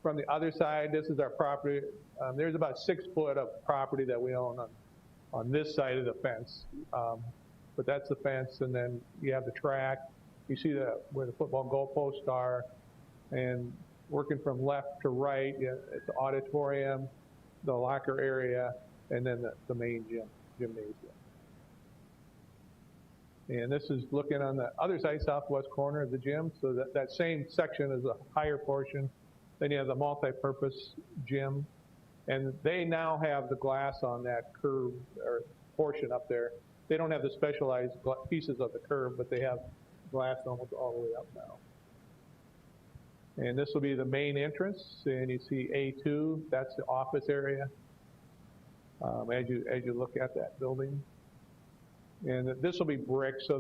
from the other side. This is our property. There's about 6 foot of property that we own on this side of the fence. But that's the fence, and then you have the track. You see where the football goalposts are, and working from left to right, it's the auditorium, the locker area, and then the main gymnasium. And this is looking on the other side, southwest corner of the gym, so that same section is a higher portion. Then you have the multi-purpose gym, and they now have the glass on that curve or portion up there. They don't have the specialized pieces of the curve, but they have glass almost all the way up now. And this will be the main entrance, and you see A2, that's the office area as you look at that building. And this will be brick, so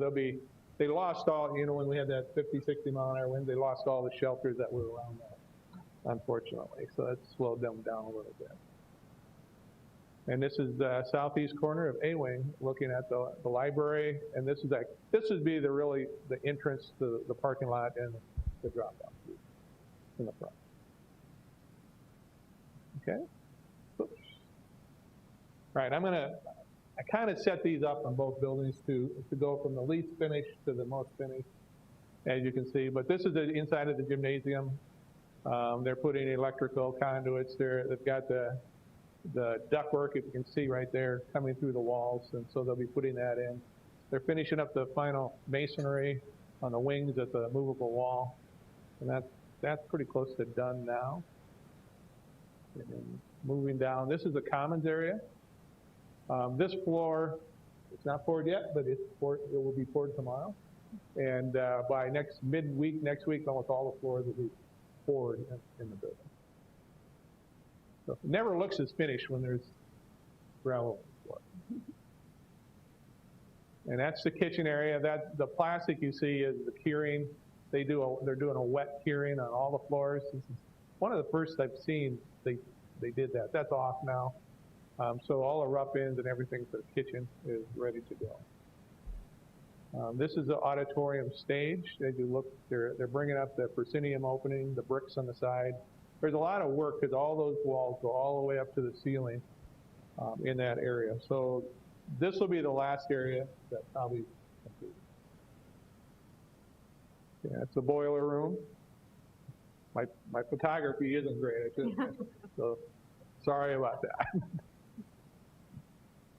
they lost all, when we had that 50, 60 mile an hour wind, they lost all the shelters that were around that, unfortunately. So that slowed them down a little bit. And this is the southeast corner of A-Wing, looking at the library, and this would be the entrance to the parking lot and the drop-off in the front. Okay. Oops. Right, I kind of set these up on both buildings to go from the least finished to the most finished, as you can see. But this is the inside of the gymnasium. They're putting electrical conduits there. They've got the ductwork, if you can see right there, coming through the walls, and so they'll be putting that in. They're finishing up the final masonry on the wings at the movable wall. And that's pretty close to done now. And then moving down, this is the commons area. This floor, it's not poured yet, but it will be poured tomorrow. And by midweek next week, almost all the floors will be poured in the building. So it never looks as finished when there's gravel on the floor. And that's the kitchen area. The plastic you see is the curing. They're doing a wet curing on all the floors. This is one of the first I've seen they did that. That's off now. So all the rough ends and everything for the kitchen is ready to go. This is the auditorium stage. As you look, they're bringing up the proscenium opening, the bricks on the side. There's a lot of work because all those walls go all the way up to the ceiling in that area. So this will be the last area that probably completed. Yeah, it's a boiler room. My photography isn't great, so sorry about that.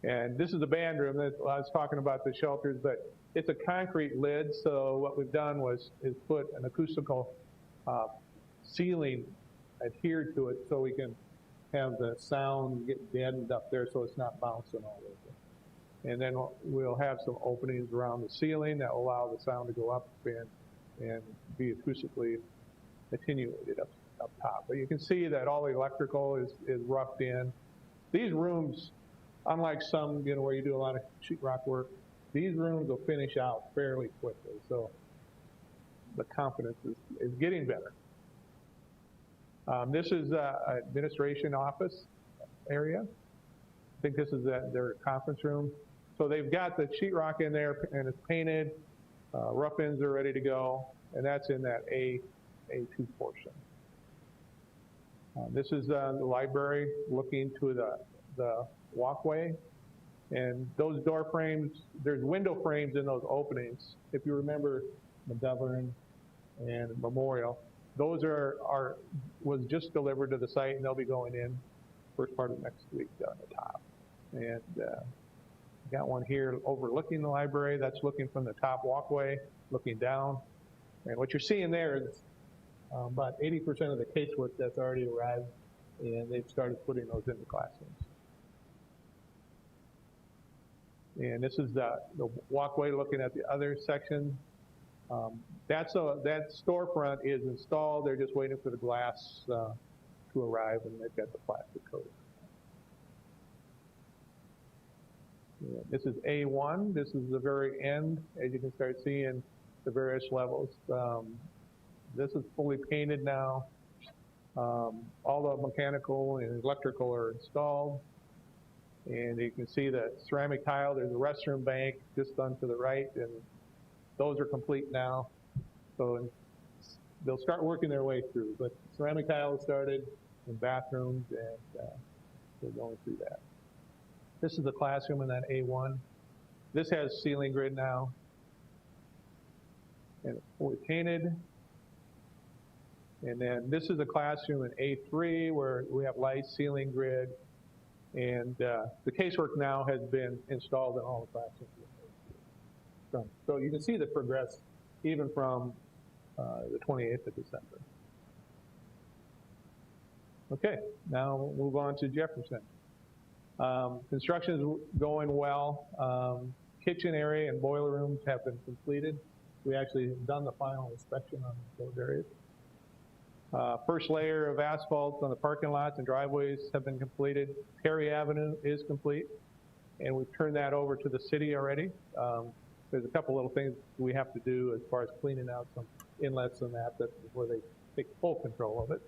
And this is the band room that I was talking about the shelters, but it's a concrete lid. So what we've done is put an acoustical ceiling adhered to it so we can have the sound get deadened up there so it's not bouncing all over. And then we'll have some openings around the ceiling that will allow the sound to go up and be acoustically attenuated up top. But you can see that all the electrical is roughed in. These rooms, unlike some, where you do a lot of sheetrock work, these rooms will finish out fairly quickly. So the confidence is getting better. This is administration office area. I think this is their conference room. So they've got the sheetrock in there and it's painted. Rough ends are ready to go, and that's in that A2 portion. This is the library looking to the walkway. And those door frames, there's window frames in those openings. If you remember McGovern and Memorial, those was just delivered to the site, and they'll be going in first part of next week on the top. And got one here overlooking the library. That's looking from the top walkway, looking down. And what you're seeing there is about 80% of the casework that's already arrived, and they've started putting those into classrooms. And this is the walkway looking at the other section. That storefront is installed. They're just waiting for the glass to arrive, and they've got the plastic coating. Yeah, this is A1. This is the very end, as you can start seeing the various levels. This is fully painted now. All the mechanical and electrical are installed. And you can see the ceramic tile. There's a restroom bank just on to the right, and those are complete now. So they'll start working their way through. But ceramic tile started in bathrooms, and they're going through that. This is the classroom in that A1. This has ceiling grid now, and it's fully painted. And then this is the classroom in A3 where we have lights, ceiling grid, and the casework now has been installed in all the classrooms. So you can see the progress even from the 28th of December. Okay, now we'll move on to Jefferson. Construction is going well. Kitchen area and boiler rooms have been completed. We actually have done the final inspection on those areas. First layer of asphalt on the parking lots and driveways have been completed. Perry Avenue is complete, and we've turned that over to the city already. There's a couple little things we have to do as far as cleaning out some inlets and that before they take full control of it.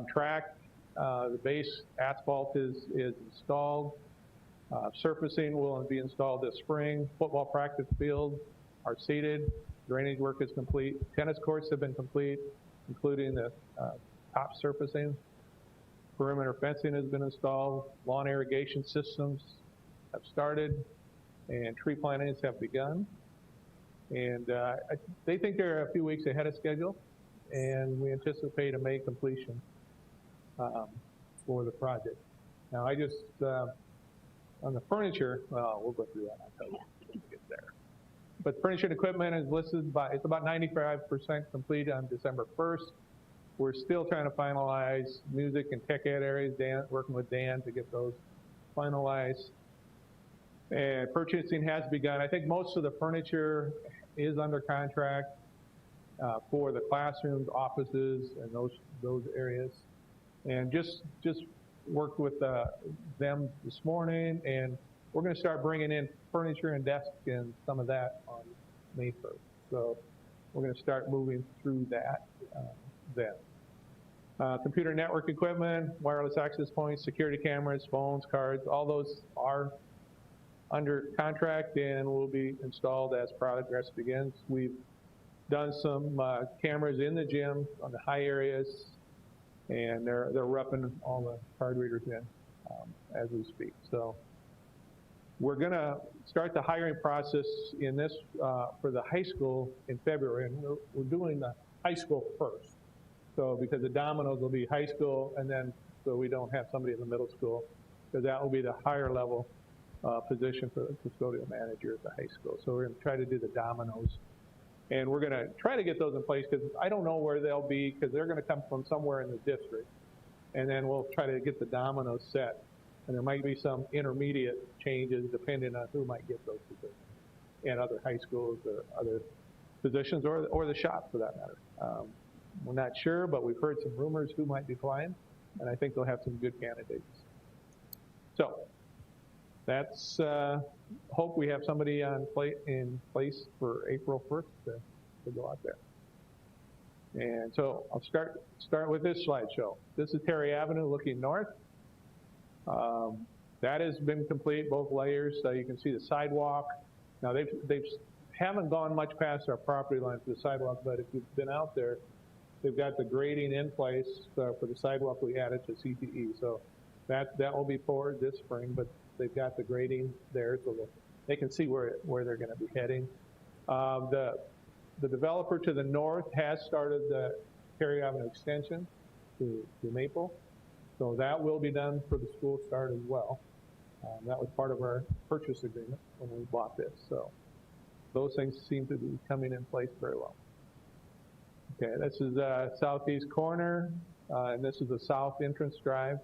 Track, the base asphalt is installed. Surfacing will be installed this spring. Football practice fields are seeded. Drainage work is complete. Tennis courts have been complete, including the top surfacing. Perimeter fencing has been installed. Lawn irrigation systems have started, and tree plantings have begun. And they think they're a few weeks ahead of schedule, and we anticipate a May completion for the project. Now, I just, on the furniture, well, we'll go through that. I'll tell you when we get there. But furniture and equipment is listed by, it's about 95% complete on December 1st. We're still trying to finalize music and tech ed areas, working with Dan to get those finalized. And purchasing has begun. I think most of the furniture is under contract for the classrooms, offices, and those areas. And just worked with them this morning, and we're going to start bringing in furniture and desks and some of that on May 1st. So we're going to start moving through that then. Computer network equipment, wireless access points, security cameras, phones, cards, all those are under contract and will be installed as progress begins. We've done some cameras in the gym on the high areas, and they're roughing all the card readers in as we speak. So we're going to start the hiring process in this for the high school in February, and we're doing the high school first. So because the dominoes will be high school, and then so we don't have somebody in the middle school, because that will be the higher level position for the custodial manager at the high school. So we're going to try to do the dominoes, and we're going to try to get those in place, because I don't know where they'll be, because they're going to come from somewhere in the district, and then we'll try to get the dominoes set, and there might be some intermediate changes depending on who might get those positions, and other high schools or other positions, or the shop for that matter. We're not sure, but we've heard some rumors who might be applying, and I think they'll have some good candidates. So that's hope we have somebody in place for April 1st to go out there. And so I'll start with this slideshow. This is Terry Avenue looking north. That has been complete, both layers. So you can see the sidewalk. Now they haven't gone much past our property line for the sidewalk, but if you've been out there, they've got the grading in place for the sidewalk we added to CTE. So that will be poured this spring, but they've got the grading there so that they can see where they're going to be heading. The developer to the north has started the Terry Avenue extension to Maple. So that will be done for the school start as well. That was part of our purchase agreement when we bought this. So those things seem to be coming in place very well. Okay, this is the southeast corner, and this is the south entrance drive.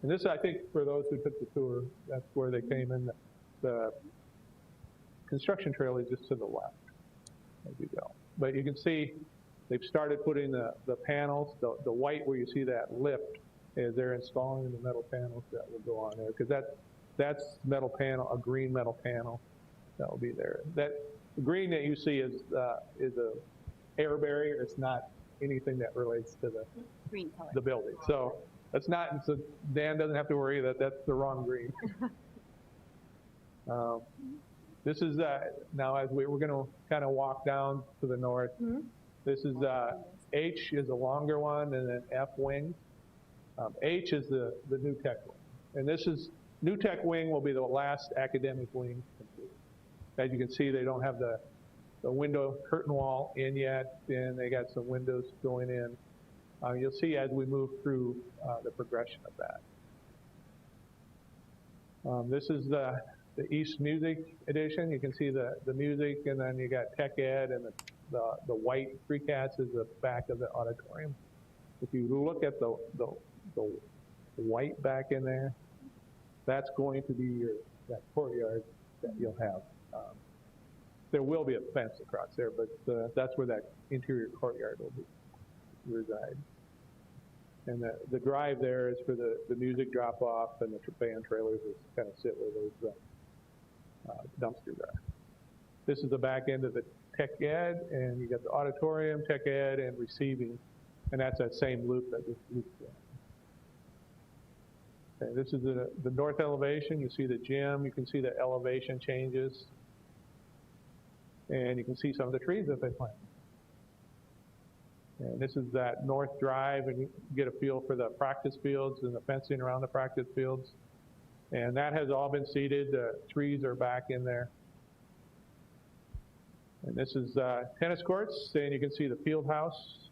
And this, I think, for those who took the tour, that's where they came in. The construction trail is just to the left as you go. But you can see they've started putting the panels, the white where you see that lift, is they're installing the metal panels that will go on there, because that's metal panel, a green metal panel that will be there. That the green that you see is a air barrier. It's not anything that relates to Green color. the building. So that's not, so Dan doesn't have to worry that that's the wrong green. This is, now as we're going to kind of walk down to the north. This is, H is a longer one, and then F wing. H is the new tech wing. And this is, new tech wing will be the last academic wing complete. As you can see, they don't have the window curtain wall in yet, and they got some windows going in. You'll see as we move through the progression of that. This is the East Music Edition. You can see the music, and then you got tech ed, and the white precast is the back of the auditorium. If you look at the white back in there, that's going to be that courtyard that you'll have. There will be a fence across there, but that's where that interior courtyard will reside. And the drive there is for the music drop-off, and the band trailers is kind of sit where those dumpsters are. This is the back end of the tech ed, and you got the auditorium, tech ed, and receiving, and that's that same loop that just loops in. Okay, this is the north elevation. You see the gym. You can see the elevation changes. And you can see some of the trees that they planted. And this is that north drive, and you get a feel for the practice fields and the fencing around the practice fields. And that has all been seeded. The trees are back in there. And this is tennis courts, and you can see the field house.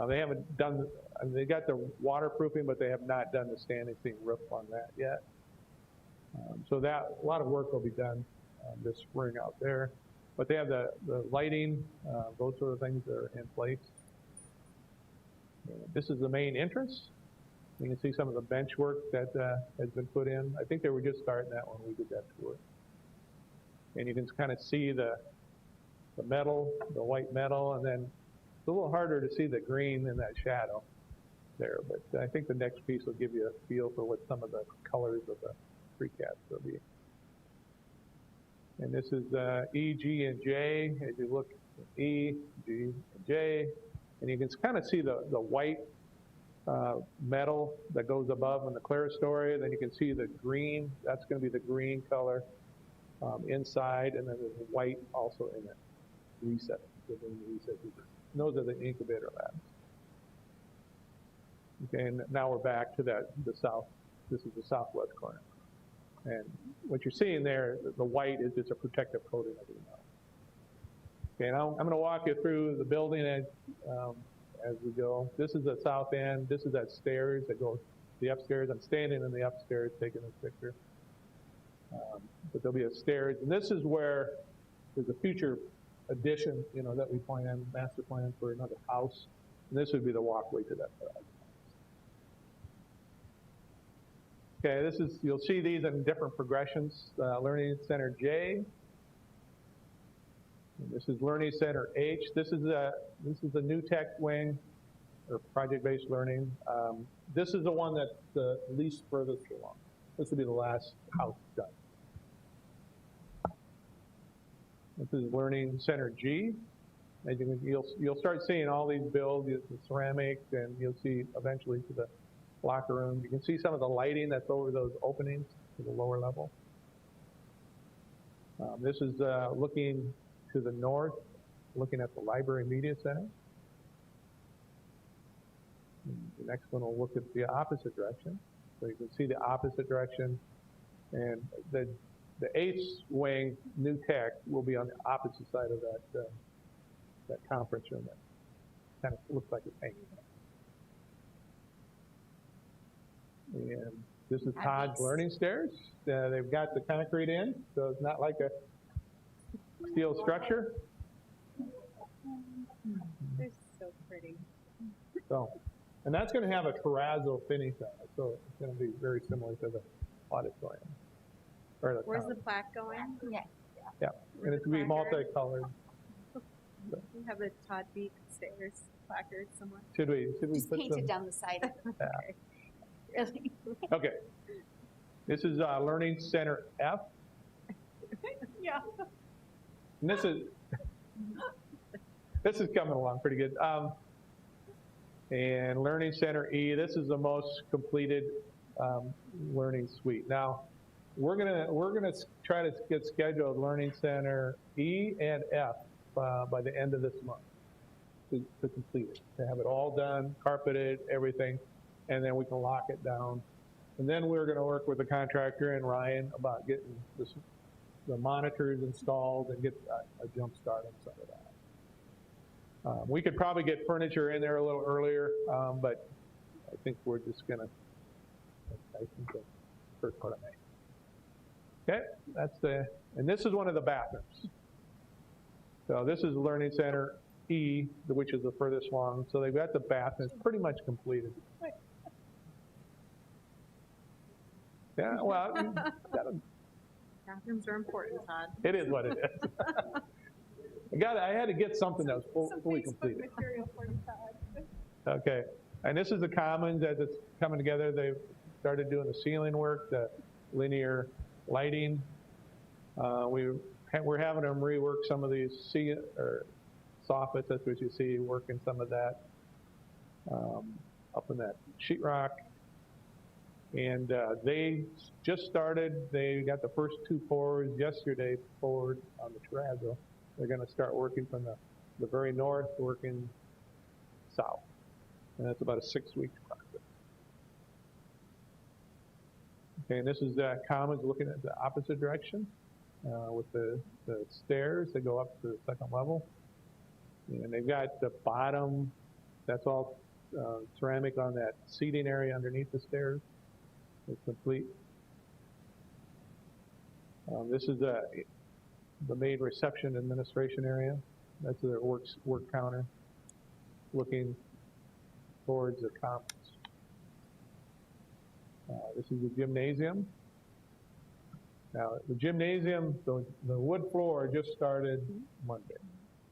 They haven't done, they got the waterproofing, but they have not done the standing seam roof on that yet. So that, a lot of work will be done this spring out there. But they have the lighting, those sort of things are in place. This is the main entrance. You can see some of the bench work that has been put in. I think they were just starting that when we did that tour. And you can kind of see the metal, the white metal, and then it's a little harder to see the green in that shadow there. But I think the next piece will give you a feel for what some of the colors of the precast will be. And this is E, G, and J. As you look at E, G, and J, and you can kind of see the white metal that goes above in the clerestory. Then you can see the green. That's going to be the green color inside, and then there's white also in it. Reset, within the reset. And those are the incubator labs. Okay, and now we're back to the south. This is the southwest corner. And what you're seeing there, the white is just a protective coating of the metal. Okay, now I'm going to walk you through the building as we go. This is the south end. This is that stairs that go the upstairs. I'm standing in the upstairs taking this picture. But there'll be a stairs, and this is where there's a future addition, that we plan, master plan for another house. And this would be the walkway to that garage. Okay, you'll see these in different progressions. Learning Center J. And this is Learning Center H. This is the new tech wing, or project-based learning. This is the one that's the least furthest along. This will be the last house done. This is Learning Center G. As you'll start seeing all these builds, the ceramic, and you'll see eventually to the locker room. You can see some of the lighting that's over those openings to the lower level. This is looking to the north, looking at the Library Media Center. And the next one will look at the opposite direction. So you can see the opposite direction, and the eighth wing, new tech, will be on the opposite side of that conference room that kind of looks like it's hanging down. And this is Todd's learning stairs. They've got the concrete in, so it's not like a steel structure. They're so pretty. So, and that's going to have a terrazzo finish on it, so it's going to be very similar to the auditorium. Where's the plaque going? Yeah. Yeah, and it's going to be multicolored. We have a Todd Beak stairs placard somewhere. Should we Just put painted some? down the side. Really? Okay. This is Learning Center F. Yeah. And this is coming along pretty good. And Learning Center E, this is the most completed learning suite. Now, we're gonna try to get scheduled Learning Center E and F by the end of this month to complete it, to have it all done, carpeted, everything, and then we can lock it down. And then we're going to work with the contractor and Ryan about getting the monitors installed and get a jump start on some of that. We could probably get furniture in there a little earlier, but I think we're just going to, I think the first part of May. Okay, and this is one of the bathrooms. So this is Learning Center E, which is the furthest along. So they've got the bathroom, it's pretty much completed. Yeah, well, Bathrooms are important, Todd. it is what it is. I had to get something that was fully completed. Material for you, Todd. Okay, and this is the commons as it's coming together. They've started doing the ceiling work, the linear lighting. We're having them rework some of these soffits. That's what you see, working some of that up in that sheetrock. And they just started. They got the first 2 pours yesterday poured on the terrazzo. They're going to start working from the very north, working south. And that's about a 6-week process. Okay, and this is the commons looking at the opposite direction with the stairs that go up to the second level. And they've got the bottom, that's all ceramic on that seating area underneath the stairs. It's complete. This is the main reception administration area. That's their work counter, looking towards the conference. This is the gymnasium. Now, the gymnasium, the wood floor just started Monday.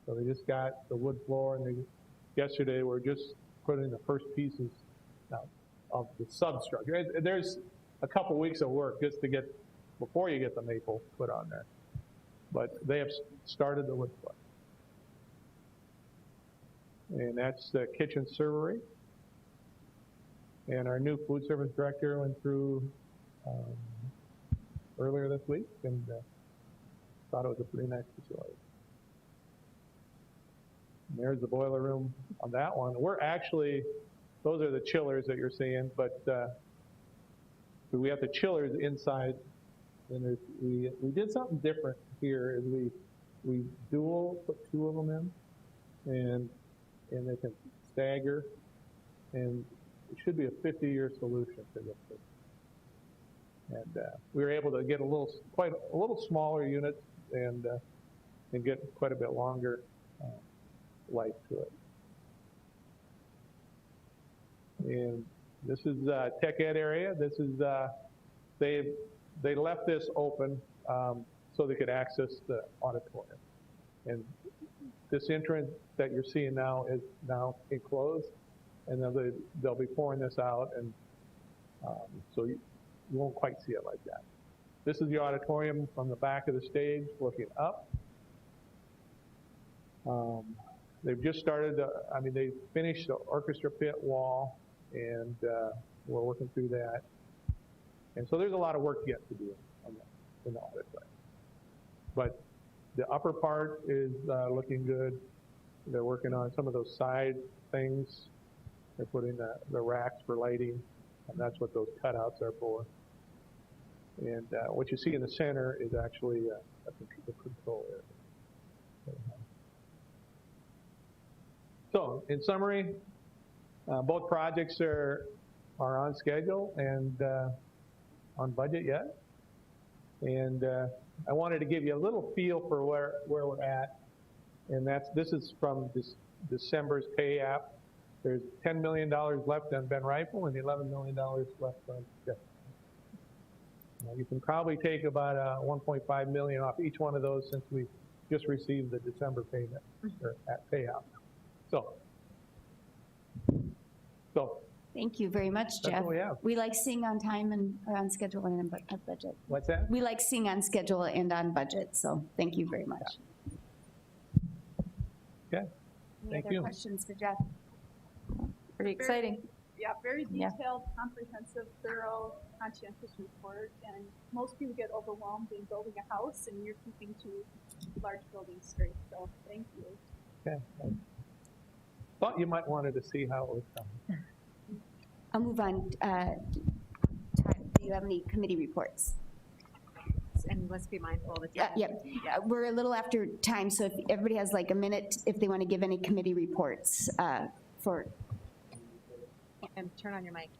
So they just got the wood floor, and yesterday we're just putting the first pieces of the substructure. There's a couple weeks of work just to get, before you get the maple put on there. But they have started the wood floor. And that's the kitchen servery. And our new food service director went through earlier this week and thought it was a pretty nice facility. And there's the boiler room on that one. We're actually, those are the chillers that you're seeing, but we have the chillers inside. And we did something different here, is we put two of them in, and they can stagger, and it should be a 50-year solution to this. And we were able to get a little smaller unit and get quite a bit longer life to it. And this is tech ed area. This is they left this open so they could access the auditorium. And this entrance that you're seeing now is now enclosed, and then they'll be pouring this out, and so you won't quite see it like that. This is the auditorium from the back of the stage looking up. They've just started, they finished the orchestra pit wall, and we're working through that. And so there's a lot of work yet to do in the auditorium. But the upper part is looking good. They're working on some of those side things. They're putting the racks for lighting, and that's what those cutouts are for. And what you see in the center is actually the control area. So, in summary, both projects are on schedule and on budget yet. And I wanted to give you a little feel for where we're at. And this is from December's pay app. There's $10 million left on Ben Rifle and $11 million left on Jeff. You can probably take about $1.5 million off each one of those since we just received the December payment or at payout. So. Thank you very much, Jeff. That's what we have. We like seeing on time and or on schedule and on budget. What's that? We like seeing on schedule and on budget, so thank you very much. Okay, thank you. Any other questions for Jeff? Pretty exciting. Yeah, very Yeah. detailed, comprehensive, thorough, conscientious report, and most people get overwhelmed in building a house, and you're keeping two large buildings straight, so thank you. Okay. Thought you might wanted to see how it was done. I'll move on. Do you have any committee reports? And let's be mindful of the Yeah, time. yeah. We're a little after time, so if everybody has like a minute, if they want to give any committee reports for. And turn on your mic.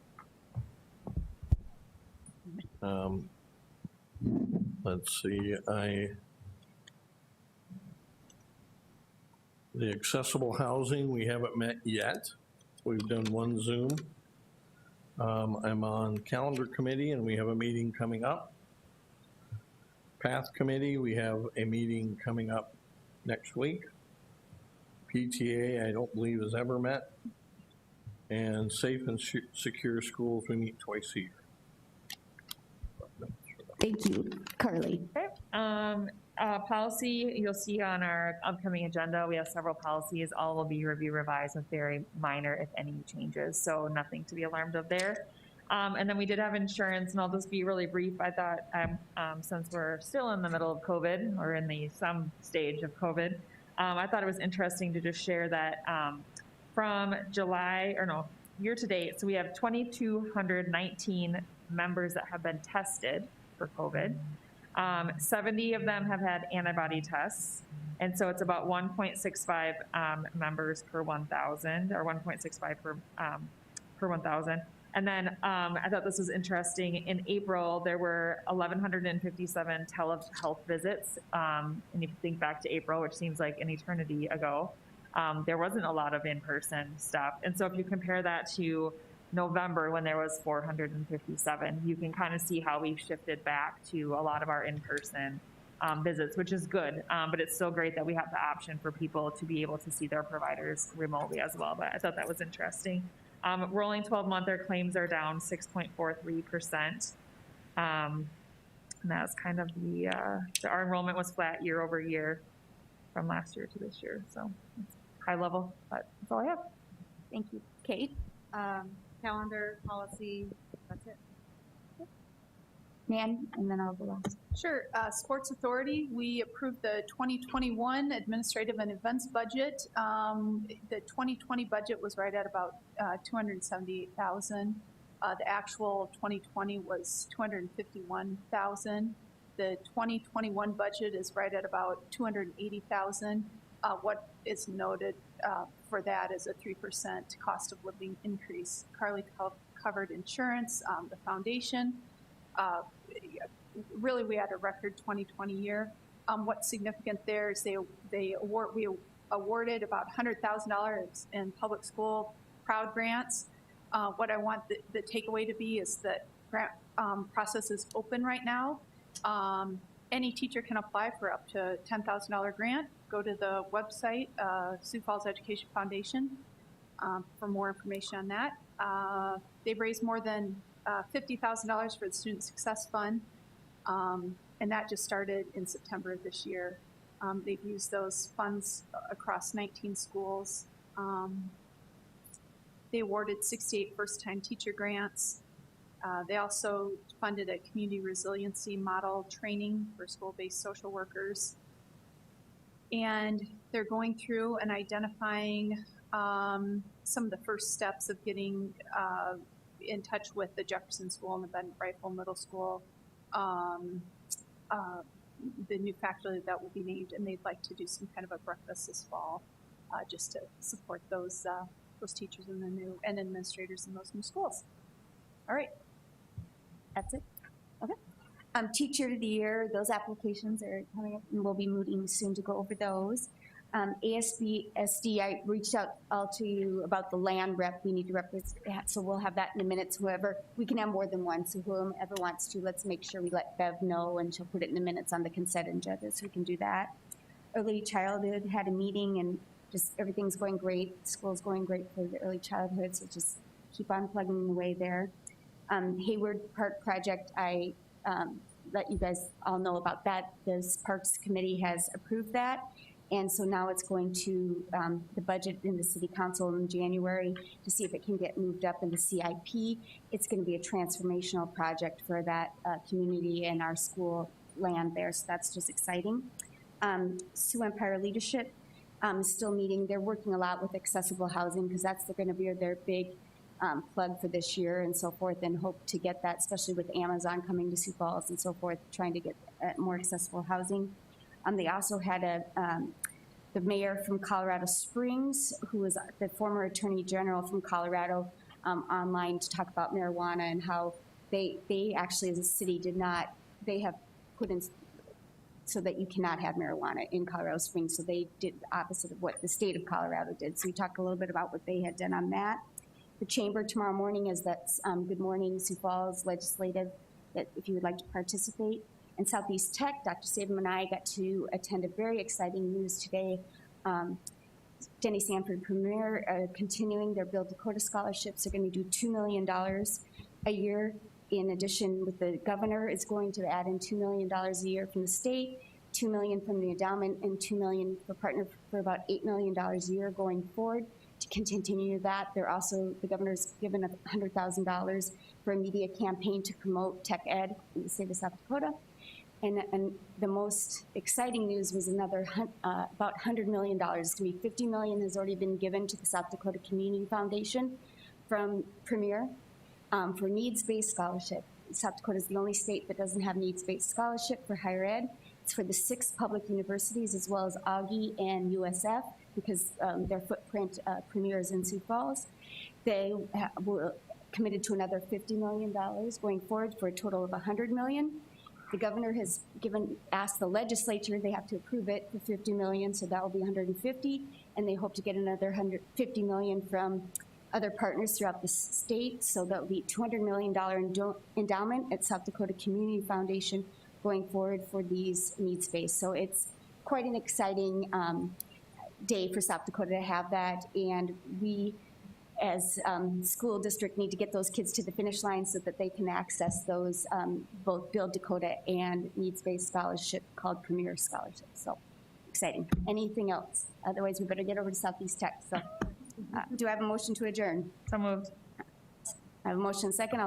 Let's see, the accessible housing, we haven't met yet. We've done one Zoom. I'm on calendar committee and we have a meeting coming up. Path committee, we have a meeting coming up next week. PTA, I don't believe has ever met. And safe and secure schools, we meet twice a year. Thank you, Carly. Okay. Policy, you'll see on our upcoming agenda, we have several policies. All will be review revised with very minor, if any, changes. So nothing to be alarmed of there. And then we did have insurance, and I'll just be really brief. I thought since we're still in the middle of COVID, or in some stage of COVID, I thought it was interesting to just share that from year to date, so we have 2,219 members that have been tested for COVID. 70 of them have had antibody tests, and so it's about 1.65 members per 1,000, or 1.65 per 1,000. And then I thought this was interesting. In April, there were 1,157 telehealth visits. And if you think back to April, which seems like an eternity ago, there wasn't a lot of in-person stuff. And so if you compare that to November, when there was 457, you can kind of see how we've shifted back to a lot of our in-person visits, which is good. But it's still great that we have the option for people to be able to see their providers remotely as well. But I thought that was interesting. Rolling 12-monther claims are down 6.43%. And that's kind of our enrollment was flat year over year from last year to this year. So it's high level, but that's all I have. Thank you. Kate? Calendar, policy, that's it. Nan, and then I'll go last. Sure. Sports Authority, we approved the 2021 administrative and events budget. The 2020 budget was right at about $278,000. The actual 2020 was $251,000. The 2021 budget is right at about $280,000. What is noted for that is a 3% cost of living increase. Carly covered insurance, the foundation. Really, we had a record 2020 year. What's significant there is we awarded about $100,000 in public school proud grants. What I want the takeaway to be is that grant process is open right now. Any teacher can apply for up to $10,000 grant. Go to the website, Sioux Falls Education Foundation, for more information on that. They've raised more than $50,000 for the Student Success Fund, and that just started in September of this year. They've used those funds across 19 schools. They awarded 68 first-time teacher grants. They also funded a community resiliency model training for school-based social workers. And they're going through and identifying some of the first steps of getting in touch with the Jefferson School and the Ben Rifle Middle School, the new faculty that will be named, and they'd like to do some kind of a breakfast this fall, just to support those teachers and and administrators in those new schools. All right, That's it? Okay. Teacher of the Year, those applications are coming up, and we'll be moving soon to go over those. ASB, SD, I reached out all to you about the land rep we need to represent, so we'll have that in a minute. So whoever, we can have more than one, so whoever wants to, let's make sure we let Bev know, and she'll put it in the minutes on the consent agenda, so we can do that. Early childhood had a meeting, and just everything's going great. School's going great for the early childhood, so just keep on plugging away there. Hayward Park project, I let you guys all know about that. This Parks Committee has approved that. And so now it's going to the budget in the City Council in January to see if it can get moved up in the CIP. It's going to be a transformational project for that community and our school land there, so that's just exciting. Sioux Empire Leadership is still meeting. They're working a lot with accessible housing because that's going to be their big plug for this year and so forth, and hope to get that, especially with Amazon coming to Sioux Falls and so forth, trying to get more accessible housing. They also had the mayor from Colorado Springs, who was the former attorney general from Colorado, online to talk about marijuana and how they actually, as a city, they have put in so that you cannot have marijuana in Colorado Springs. So they did the opposite of what the state of Colorado did. So we talked a little bit about what they had done on that. The chamber tomorrow morning is that Good Morning Sioux Falls Legislative, that if you would like to participate. And Southeast Tech, Dr. Sabin and I got to attend a very exciting news today. Denny Sanford Premier continuing their Build Dakota scholarships. They're going to do $2 million a year. In addition, with the governor is going to add in $2 million a year from the state, $2 million from the endowment, and $2 million for partner for about $8 million a year going forward. To continue that, the governor's given $100,000 for a media campaign to promote tech ed in the state of South Dakota. And the most exciting news was another about $100 million. It's going to be $50 million has already been given to the South Dakota Community Foundation from Premier for needs-based scholarship. South Dakota is the only state that doesn't have needs-based scholarship for higher ed. It's for the 6 public universities as well as Augie and USF because their footprint Premier is in Sioux Falls. They will committed to another $50 million going forward for a total of $100 million. The governor has asked the legislature, they have to approve it for $50 million, so that will be 150, and they hope to get another $150 million from other partners throughout the state, so that will be $200 million endowment at South Dakota Community Foundation going forward for these needs-based. So it's quite an exciting day for South Dakota to have that, and we as school district need to get those kids to the finish line so that they can access those both Build Dakota and needs-based scholarship called Premier Scholarship. So exciting. Anything else? Otherwise, we better get over to Southeast Tech. So do I have a motion to adjourn? So moved. I have a motion second.